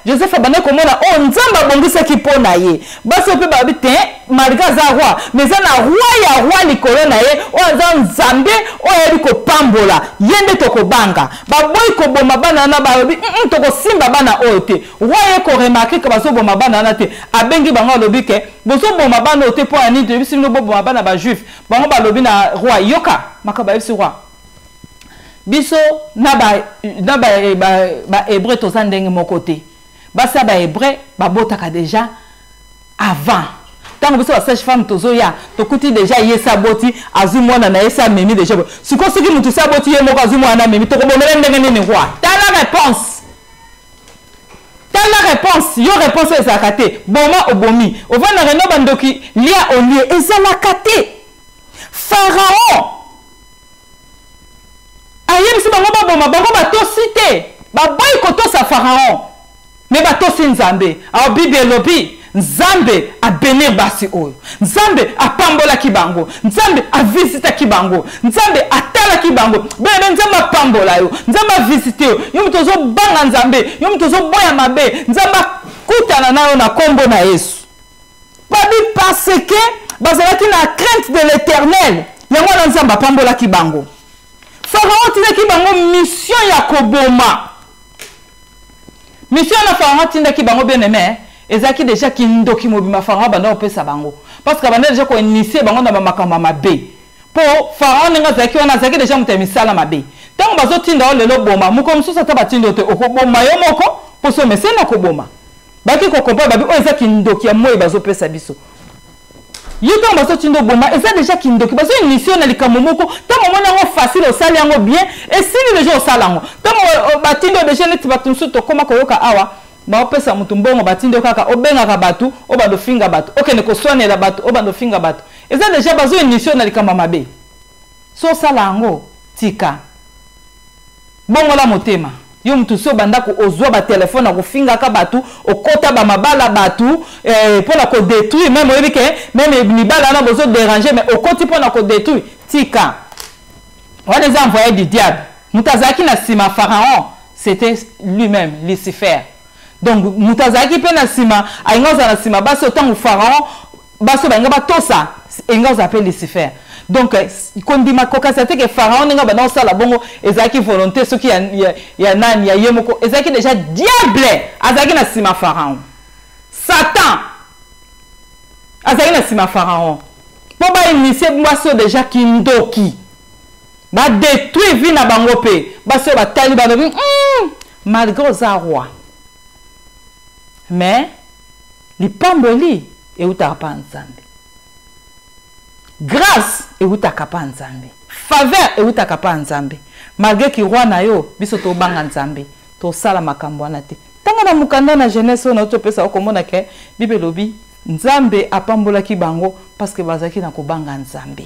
Joseph bana ko mona o nzamba bongisa ki pona ye basi pe ba bite malgré za roi mais za na roi likolo na ye o za nzambe o yebi ko pambola yende to ko banga ba boy ko boma bana na ba bi to ko simba bana ote roi ko remarquer que ba so boma bana na te abengi bango lobi ke boso boma bana ote po ani de bisi no boma bana ba juif bango ba lobi na roi yoka makaba bisi roi biso na ba hébreu to za ndenge mon côté basa ba hébreu ba botaka déjà avant tant que ça sage-femme tozoya to kuti déjà yesa boti azumwana na yesa memi déjà siko siki mutu sa boti ye moko azumwana memi to ko bomela ndenge nini roi ta la réponse yo réponse ezakate boma obomi ovana reno bandoki lia olie ezalakate pharaon ayebisi bango baboma bango batosite baboyi kotosa pharaon mais batosi nzambe awo bible elobi nzambe abene basi oyo nzambe apambola kibango nzambe avisita kibango nzambe atala kibango bebe nzambe apambola yo nzambe avisite yo mutu ozobanga nzambe yo mutu ozoboya mabe nzambe akutana nayo na kombo na Yesu babi parce que bazalaki na crainte de l'éternel yango na nzambe apambola kibango pharaon tina kibango mission ya koboma mission na pharaon tina kibango bien aimé ezaki déjà kindoki mobima pharaon banda opesa bango parce que banda déjà ko initier bango na makambo mabe po pharaon nga zaki wana zaki déjà mutemisala mabe tango bazotinda o lelo boma muko mususa ta batindo te okoboma yo moko po so mesena ko boma baki ko kompa babi o ezaki kindoki ya moyi bazopesa biso yo tango bazotinda boma eza déjà kindoki bazo initier na likambo moko tango mona ngo facile o sali yango bien et si les gens sala ngo tango batindo déjà net batunsu to koma ko yoka awa ba opesa mutu mbongo batinde kaka obengaka batu obando finga batu okene ko soanela batu obando finga batu eza déjà bazo initier na likamba mabe so sala ngo tika bongo la motema yo mutu so bandako ozwa ba telefone na kofinga ka batu okota ba mabala batu pour la ko détruire même oyebi ke même mibala na bozo déranger mais okoti pour na ko détruire tika on les a envoyé du diable mutazaki na sima pharaon c'était lui-même Lucifer. Donc mutazaki pe na sima aingoza na sima baso tangu pharaon baso banga batosa engoza pe Lucifer. Donc kondima kokasate ke pharaon nga bana osala bongo ezaki volonté soki ya nani ya yemoko ezaki déjà diable azaki na sima pharaon Satan azaki na sima pharaon po ba initier baso déjà kindoki ba détruire vie na bango pe baso ba tali ba malgré za roi. Mais les pamboli et utaka nzambe. Grâce et utaka nzambe. Faveur et utaka nzambe. Malgré ki roi na yo biso to banga nzambe to sala makambo na te. Tanga na mukanda na jeunesse on to pesa okomona ke Bible lobi nzambe apambola ki bango parce que bazaki na ko banga nzambe.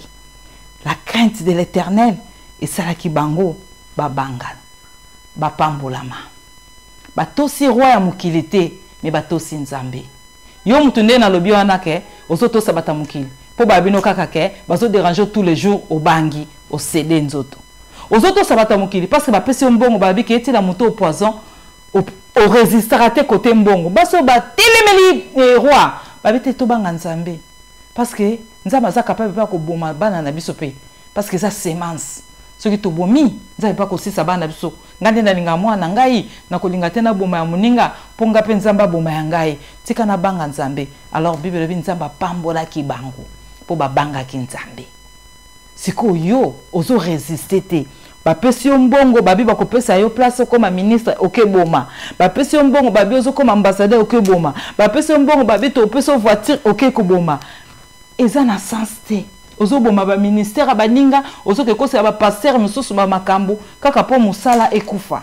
La crainte de l'Éternel et sala ki bango ba banga. Ba pambolama. Ba tosi roi ya mukilité mais batosi nzambe yo mutunde na lobi wana ke ozoto sabata mukili po babino kaka ke bazo déranger tous les jours au bangi au cédé nzoto ozoto sabata mukili parce que ba pesi mbongo babi ke eti la moto au poison au résistera te côté mbongo baso ba telemeli roi babite to banga nzambe parce que nzamba za capable pas ko boma bana na biso pe parce que ça sémence ce qui to bomi nzamba pas ko sisa bana biso ngande na linga mwana ngai na kolinga tena boma ya muninga ponga pe nzamba boma ya ngai tika na banga nzambe alors bible bi nzamba pambola ki bango po ba banga ki nzambe siko yo ozo résister te ba pesi mbongo babi ba kopesa yo place comme ministre okeboma ba pesi mbongo babi ozo comme ambassadeur okeboma ba pesi mbongo babi to pesa voiture okekoboma eza na sens te ozo boma ba ministère baninga ozo ke kosa ba pasteur mususu ba makambo kaka po musala ekufa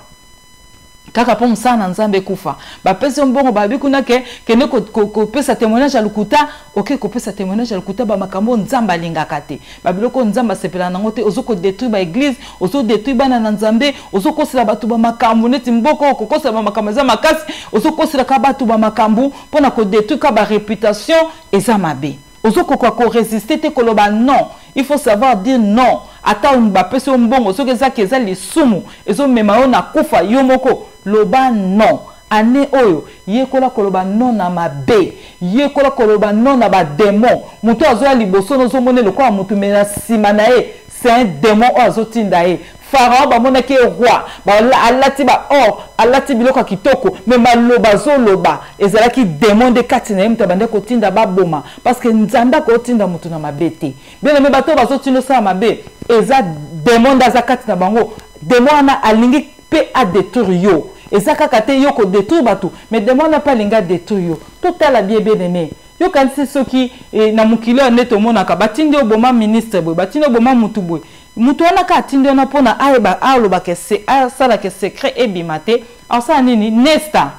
kaka po musana nzambe kufa ba pesi mbongo ba bikuna ke ne ko pesa témoignage alukuta OK ko pesa témoignage alukuta ba makambo nzamba lingaka te ba biloko nzamba sepela nango te ozoko détruire ba église ozo détruire bana na nzambe ozoko sila batu ba makambo neti mboko ko kosa ba makambo za makasi ozoko sila ka batu ba makambo pona ko détruire ka ba réputation eza mabe ozoko ko résister te koloba non. Il faut savoir dire non. Ata ba pesi mbongo soki eza keza lisumu ezo mema yo na kufa yo moko loba non. Ane oyo yekola koloba non na mabe yekola koloba non na ba démon muto azo ya liboso no zo monela kwa mutu mena sima na ye c'est un démon azo tinda ye Pharaon ba monaki roi ba alati ba or alati biloko kitoko mais maloba zo loba ezalaki démon de katina mutu bande ko tinda ba boma parce que nzamba ko tinda mutu na mabete bien mais bato bazo tinda sa mabe eza démon da katina bango démon na alingi pe a détruire yo ezaka kate yo ko détruire bato mais démon na pas linga détruire yo tout à la bien aimé yo kanisi soki na mukilo neto monaka batindi oboma ministre boy batindi oboma mutu boy mutu wana ka atindi na pona ayeba aloba ke se asala ke secret ebimate asa nini nesta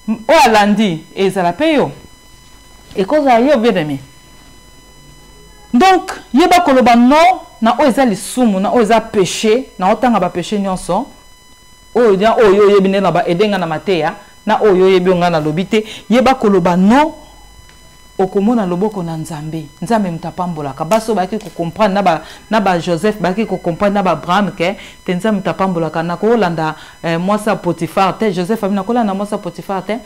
o alandi ezala pe yo ekoza yo bien aimé donc yeba koloba non na o eza lisumu na o eza péché na otanga ba péché nyonso oyo dia oyo yebine na ba edenga na mateya na oyo yebionga na lobite yeba koloba non okomona loboko na nzambe nzambe mutapambola ka baso baki ko comprendre na ba Joseph baki ko comprendre na ba Abraham ke te nzambe mutapambola kana ko landa mwasa Potifar te Joseph amina ko landa mwasa Potifar te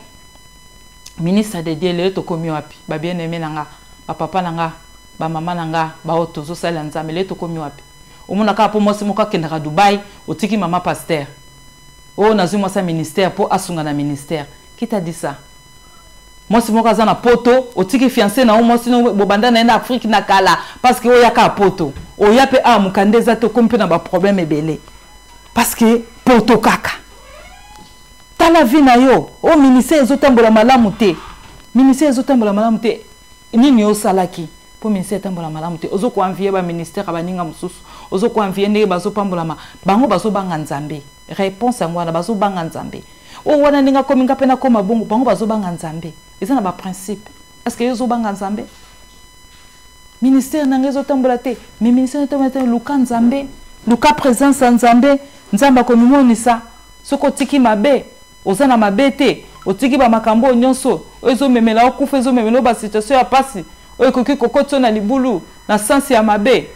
ministre de Dieu le to komi wapi ba bien aimé nanga ba papa nanga ba mama nanga ba otozo sala nzambe le to komi wapi omona ka po mwasi moka kenda ka Dubai otiki mama pasteur o nazu mwasa ministère po asunga na ministère qui t'a dit ça? Moi si moka zana poto otiki fiancé na moi sino bobanda na Afrique na kala parce que oyaka poto oyape a mukandeza to kompe na ba problème ebele parce que poto kaka ta la vie na yo o ministère ezotambola malamu te ministère ezotambola malamu te nini yo salaki po ministère etambola malamu te ozoko envier ba ministère abaninga mususu ozoko envier ndenge bazopambola bango bazobanga nzambe réponse yango na bazobanga nzambe o wana ninga kominga pena koma bongo bango bazobanga nzambe eza na ba principe est-ce que yozo banga nzambe ministère nangezo tambola te mais ministère tambola luka nzambe luka présence nzambe nzamba ko mimonisa soko tiki mabe ozana mabe te otiki ba makambo nyonso ezo memela okufa ezo memela ba situation ya pasi oyo koki kokotso na libulu na sens ya mabe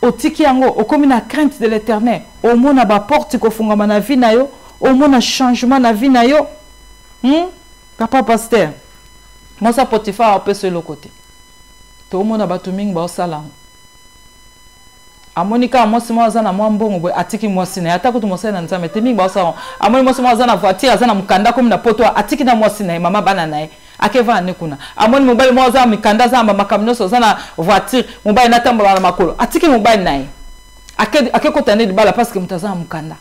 otiki yango okomi na crainte de l'Éternel au mona ba porte ko fungama na vie na yo au mona changement na vie na yo papa pasteur moi ça Potifar peut se le côté tout monde a batu mingi ba osala amonika moi si moi za na moi mbongo boy atiki moi sina ata kutu moi na nzambe te mingi ba osala amoni moi si moi za na voiture za na mukanda comme na poto atiki na moi sina mama bana nae akeva ne kuna amoni mobile moi za mikanda za mama kamnoso za na voiture mobile na tambola na makolo atiki mobile nae akeko tane di bala parce que mutaza mukanda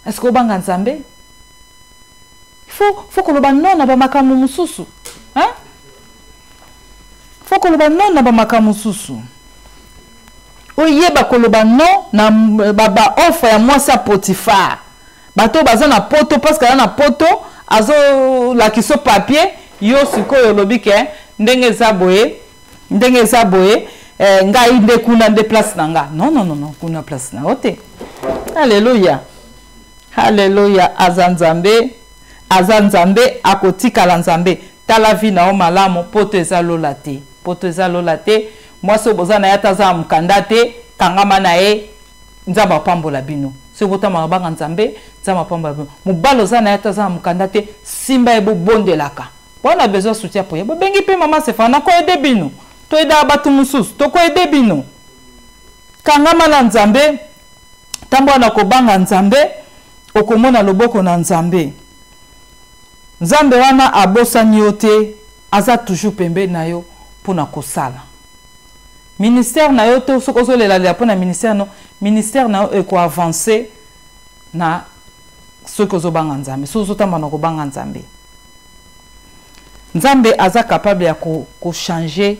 est-ce que obanga nzambe faut que le non na ba makamu mususu hein faut que le non na ba makamu mususu oyeba ko le non na baba offre ya mwasa Potifar bato baza na poto parce que na poto azo la kiso papier yo sikoyo lobike ndenge zaboye ngai nde kuna nde place nanga non kuna place na ote alléluia azanzambe akotika la nzambe tala vi na o malamu poto eza lola te mwaso bozana yata za mukanda te kangama na ye nzamba pambola bino so botama mabanga nzambe nzamba pambola bino mubalo zana yata za mukanda te simba ebo bondelaka wana besoin soutien po yebo bengi pe mama sefana ko ede bino to eda batu mususu to ko ede bino kangama na nzambe tambo na kobanga nzambe okomona loboko na nzambe nzambe wana abosani yo te aza toujours pembe na yo pona kosala ministère na yo to soko zolela pona ministère na yo eko avancer na soko zobanga nzambe so zotamba na kobanga nzambe aza capable ya ko changer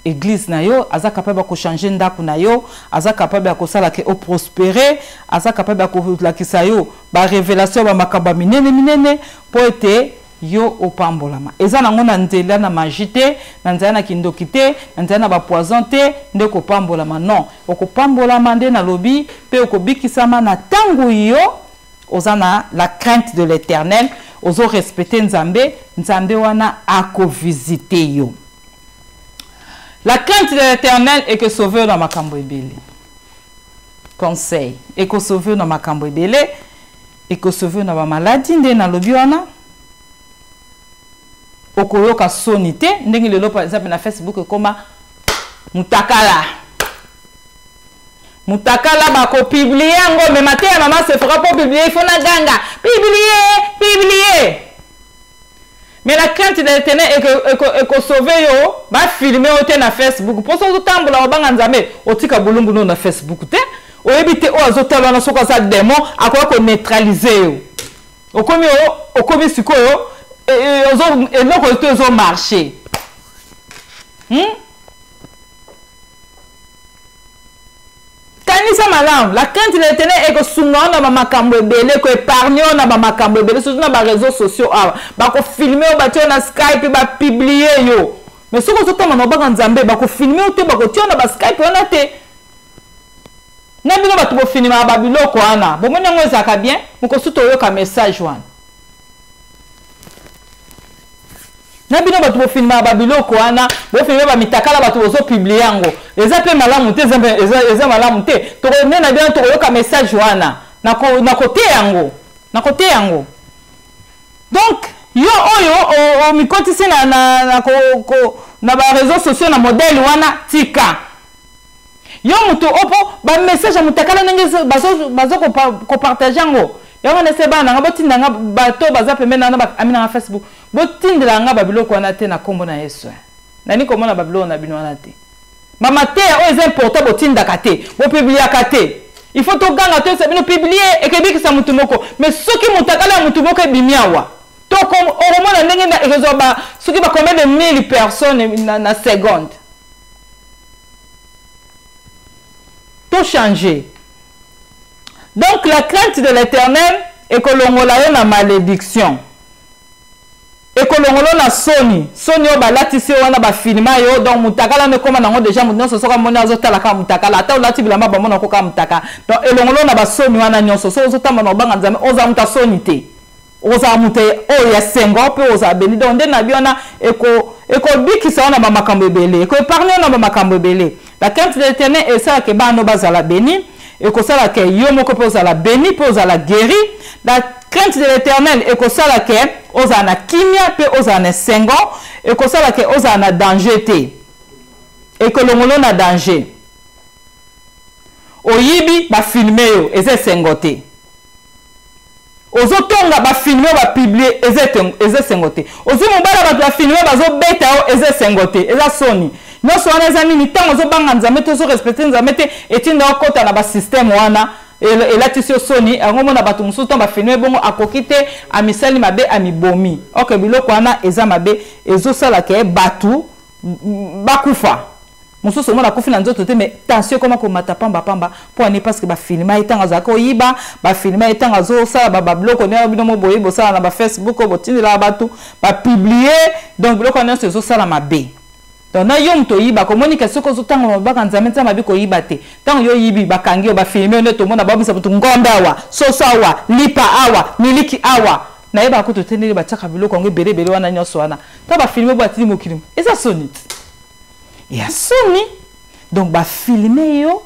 église na yo, aza capable ko changer ndaku na yo, aza capable ko sala ke o prospérer, aza capable ko la kisa yo ba révélation ba makamba minene po ete yo opambolama. Eza nango na nzela na magité, na nzela na kindokité, na nzela na ba poison te, nde ko pambolama non. Okopambolama nde na lobi pe okobikisama na tangu yo ozana la crainte de l'Éternel, ozo respecter Nzambe, Nzambe wana ako visiter yo. La crainte de l'Éternel est que sauver dans makambo ebele. Conseil, et que sauver dans makambo ebele, et que sauver dans ma maladie nde na lobi wana. Okoyoka sonité, ndenge lelo par exemple na Facebook koma mutakala. Mutakala bako publier ngo mais matin maman se fera pour publier, il faut na ganga. Publier. Mais la crainte de l'Éternel est que sauver yo, ba filmer ote na Facebook. Pour ça tambola obanga nzambe, otika bulungu no na Facebook te. O ebite o azotala na soko za démon, akoya ko neutraliser yo. Okomi sikoyo et non que tu as marché. Kanisa malam, la crainte de l'Éternel est que souvent na makambo ebele, que épargner na makambo ebele, surtout na réseaux sociaux ba ko filmer ba tia na Skype ba publier yo. Mais ce que tu as na Nzambe ba ko filmer te ba ko tia na ba Skype wana te. Na bino ba to filmer ba biloko wana. Bo mona ngo ezaka bien, moko suto yo ka message wana. Na bino batu bo filma ba biloko wana, bo filma ba mitakala batu bozo publier yango. Eza pe malamu te, eza malamu te. To ne na bien to yoka message wana. Na côté yango. Na côté yango. Donc, yo oyo o mikoti se na ba réseaux sociaux na modèle wana tika. Yo muto opo ba message ya mutakala ndenge bazo ko partager yango. Yango ne seba na botinda nga bato baza pemena na amina na Facebook. Botindela nga babiloko wana te na kombo na Yesu. Nani komona babiloko na bino wana te. Mama te o est important botinda kate, bo publier kate. Il faut to ganga to sabino publier et que bikisa mutu moko. Mais soki mutakala mutu moko ebimiawa. To comme oromona ndenge na ezoba soki ba combien de 1000 personnes na seconde. To changer. Donc la crainte de l'Éternel est que l'on a une malédiction. Et que l'on a une soni. Soni o balatisi wana ba filma yo donc mutakala ne koma nango déjà mutno so soka mona azotala ka mutakala ata olati bilamba ba mona ko ka mutaka. Donc elongolo na ba soni wana nyonso so ozotama na banga nzame oza muta soni te. Oza mute o ya sengo pe oza beni donc nde na biona eko bikisa wana ba makambo ebele. Eko épargner na ba makambo ebele. La crainte de l'Éternel est ça que ba no bazala béni. Et que ça la que yomoko pose à la béni pose à la guéri. La crainte de l'Éternel et que ça la que osa na kimia pe osa na sengo et que ça la que osa na danger te et que l'on na danger. Oyibi ba filmer yo eze sengote. Ozotonga ba filmer ba publier eze sengote. Ozi mobala ba filmer ba zo beta yo eze sengote eza soni. Non so wana eza nini tango zo banga nzambe to zo respecter nzambe te etinda okota na ba système wana elatisi soni angomo na bato mususu ba filmer bongo akokite amisali mabe amibomi. OK biloko wana eza mabe ezo sala ke batu bakufa. Mususu mona kufi na nzoto te mais tension comment ko mata pamba pour ani parce que ba filmer etanga za ko yiba ba filmer etanga zo sala ba bloko ne bino mo boye bo sala na ba Facebook bo tindela batu ba publier donc biloko na zo sala mabe. Donc na yo mto yiba komoni ke soko zo tango ba kanzame tama biko yiba te tango yo yibi ba kangi yo ba filmer ne to mona ba bisa butu ngonda awa soso awa lipa awa miliki awa na yeba ko to tendeli ba tsaka biloko ngo bele wana nyoso wana ta ba filmer bo atili mokilimu eza sonit ya soni donc ba filmer yo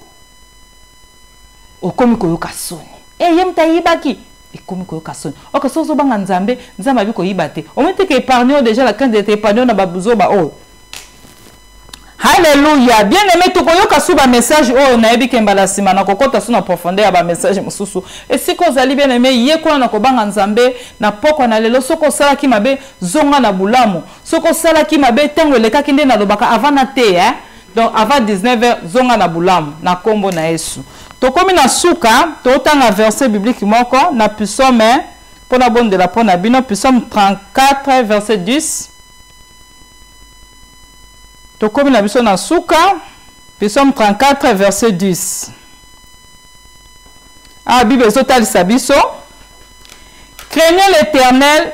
okomi ko yoka soni yem ta yibaki ekomi ko yoka soni ok so zo banga nzambe nzamba biko yibate o mete ke épargner déjà la crainte de épargner na babuzo ba oh. Alléluia. Bien aimé, tu koyoka sous ba message oh na yebi kembala sima na kokota sous na profondeur ba message mususu. Et si ko zali bien aimé yeko na ko banga nzambe na poko na lelo soko sala ki mabe zonga na bulamu. Soko sala ki mabe tango leka kinde na lobaka avant na te hein. Donc avant 19h zonga na bulamu na kombo na Yesu. Tokomi na suka to tanga verset biblique moko na Psaume pour la bonne de la pona bino Psaume 34 verset 10. Tokomi na biso na suka. Psaume 34 verset 10. Ah, Bible Zotal Sabiso. Craignez l'Éternel,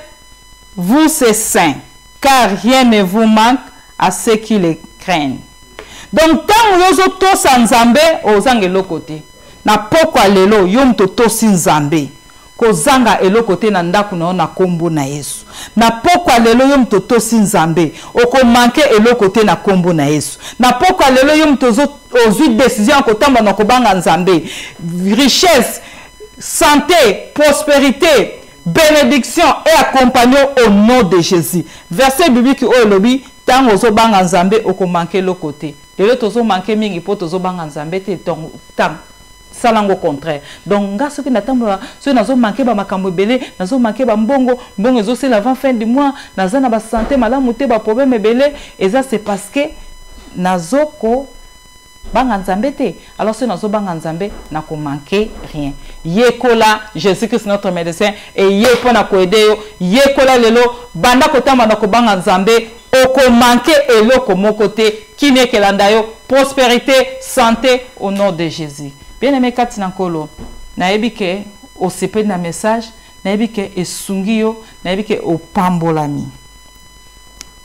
vous c'est saints, car rien ne vous manque à ceux qui les craignent. Donc, tant que vous êtes tous Nzambe, vous êtes de l'autre côté. Na pokwa lelo, yom to tosi Nzambe. Ko zanga elo côté na ndaku na kombo na Yesu. Na pokwa lelo yom to tosi Nzambe. Oko manke elo côté na kombo na Yesu. Na pokwa lelo yom to ozu décision ko tamba na kobanga Nzambe. Richesse, santé, prospérité, bénédiction et accompagnement au nom de Jésus. Verset biblique o lobi tant ozo banga Nzambe oko manke lo côté. Lelo tozo manke mingi po tozo banga Nzambe te tang salango contraire. Donc nga soki natambola so nazo manke ba makambo belé, nazo manke ba mbongo ezo c'est l'avant fin du mois, naza na ba santé malamu te ba problème belé, et ça c'est parce que nazo ko banga Nzambe te. Alors si nazo banga Nzambe na ko manquer rien. Yekola Jésus-Christ notre médecin et yepo na ko aider yo, yekola lelo banda ko tamba na ko banga Nzambe oko manquer eloko moko te kine kelanda yo, prospérité, santé au nom de Jésus. Bien-aimé Katina Nkolo, nayebi ke o sepe na message, nayebi ke esungi yo, nayebi ke o pambolami.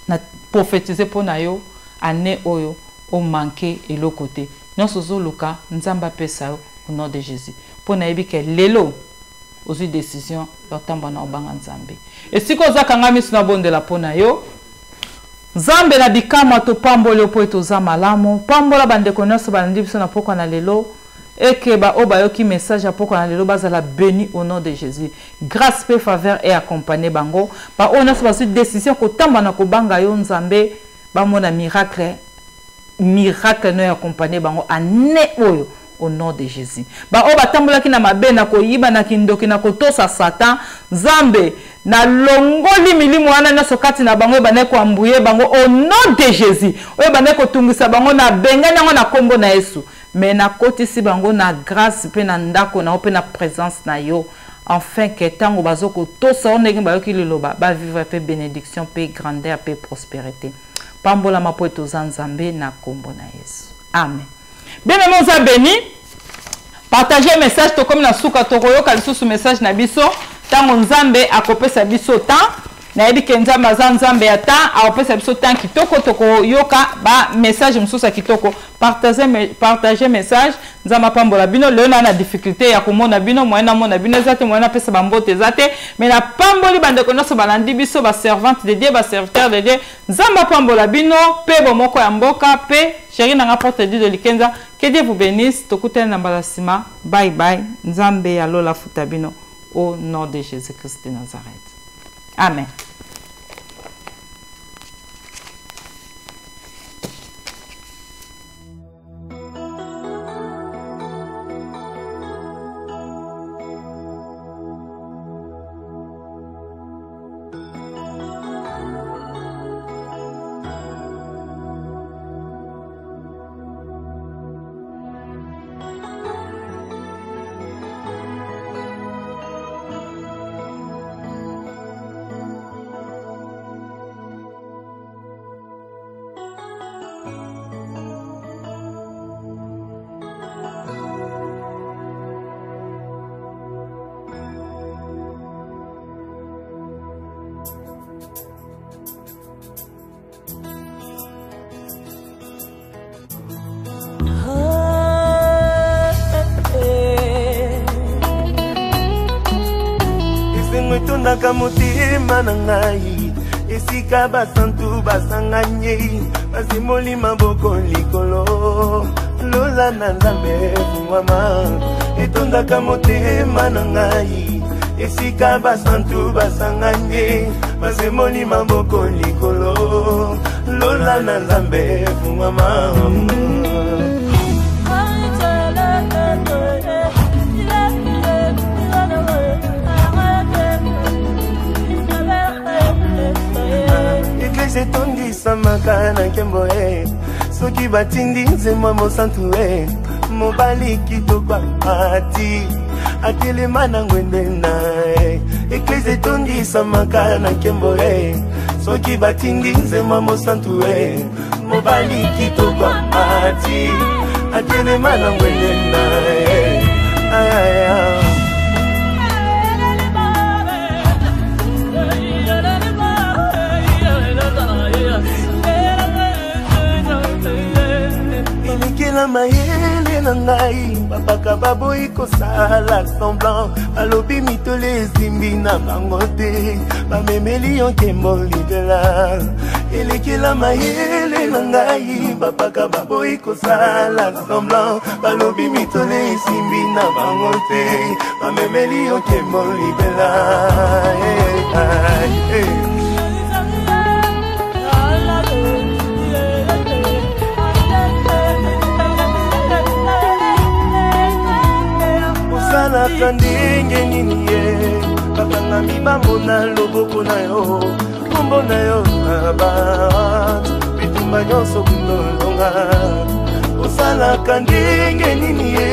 Na prophétiser pour na yo, ane oyo, o manke eloko te. Nyonso zo luka, nzamba pesa yo, au nom de Jésus. Pour nayebi ke lelo, ozu décision, lotamba na obanga nzambe. Et si ko zakanga misu na bonde la pona yo, Nzambe na bikama to pambolo po etoza malamu, pambola bandeko nyonso balandi biso na pokwa na lelo. Et que ba obayoki message à pourquoi on a le bas à la béni au nom de Jésus. Grâce, paix, faveur et accompagné bango. Ba on a fait décision que tant bana ko banga yo Nzambe ba mona miracle no accompagné bango ane oyo au nom de Jésus. Ba o ba tambola ki na mabe na ko yiba na kindoki na ko tosa Satan Nzambe na longoli milimu wana na sokati na bango ba ne ko ambuye bango au nom de Jésus. Oyo ba ne ko tungisa bango na benga nango na kombo na Yesu. Mais na koti si bango na grâce pe na ndako na pe na présence na yo enfin que tango bazoko to so ndenge ba yoki liloba ba vivre pe bénédiction pe grandeur pe prospérité pambola mapo to Nzambe na kombo na Yesu amen. Bien aimé za béni partagez message to comme na suka to koyoka lisusu message na biso tango Nzambe akopesa biso temps na yebi kenza Nzambe ya temps akopesa biso temps kitoko toko yoka ba message msusa kitoko partager message Nzamba pambola bino leo na difficulté ya komona bino moyena mona bino zate moyena pesa bambote zate mais na pamboli bandeko nyonso balandi biso ba servante de Dieu ba serviteur de Dieu Nzamba pambola bino pe bomoko ya mboka pe chéri na porte de Likenza que Dieu vous bénisse tokutana na balasima bye bye Nzambe ya lola futa bino au nom de Jésus-Christ de Nazareth amen. Tondaka motema na ngai esika basantu basanganye basimoli maboko likolo lola na Nzambe mama etondaka motema na ngai esika basantu basanganye basimoli maboko likolo lola na Nzambe mama etondisa makana nkembo soki batindi nzemwa mosantu mobali kitoko ati atelema na ngwende na eklise etondisa makana nkembo soki batindi nzema mosantu e mobali kitoko ati atelema na ngwende na ye ayaya ilikela mayele na ngai babaka baboyi kosala semblant balobi mitole ezimbi na bango te bamemeli yo nkembo libela elekela mayele na ngai babaka baboyi kosala semblant balobi mitole ezimbi na bango te bamemeli yo nkembo libela osalaka ndenge nini ye bakanga mibambo na loboko na yo kombo na yo na bato bitumba nyonso kundolonga osalaka ndenge nini ye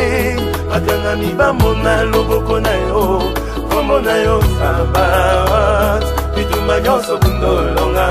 bakanga mibambo na loboko na yo kombo na yo na bato bitumba nyonso kundolonga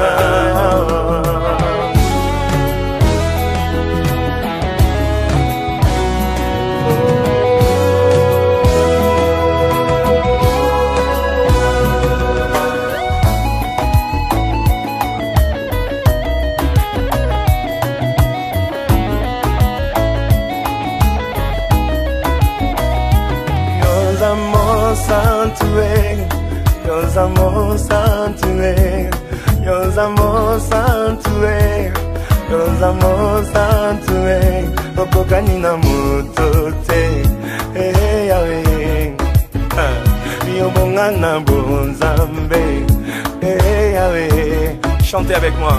Yours amor santuaire, yours amor santuaire, yours amor santuaire, okokani na moto te, Yahweh, yobonga na bonzambe, Yahweh, chantez avec moi.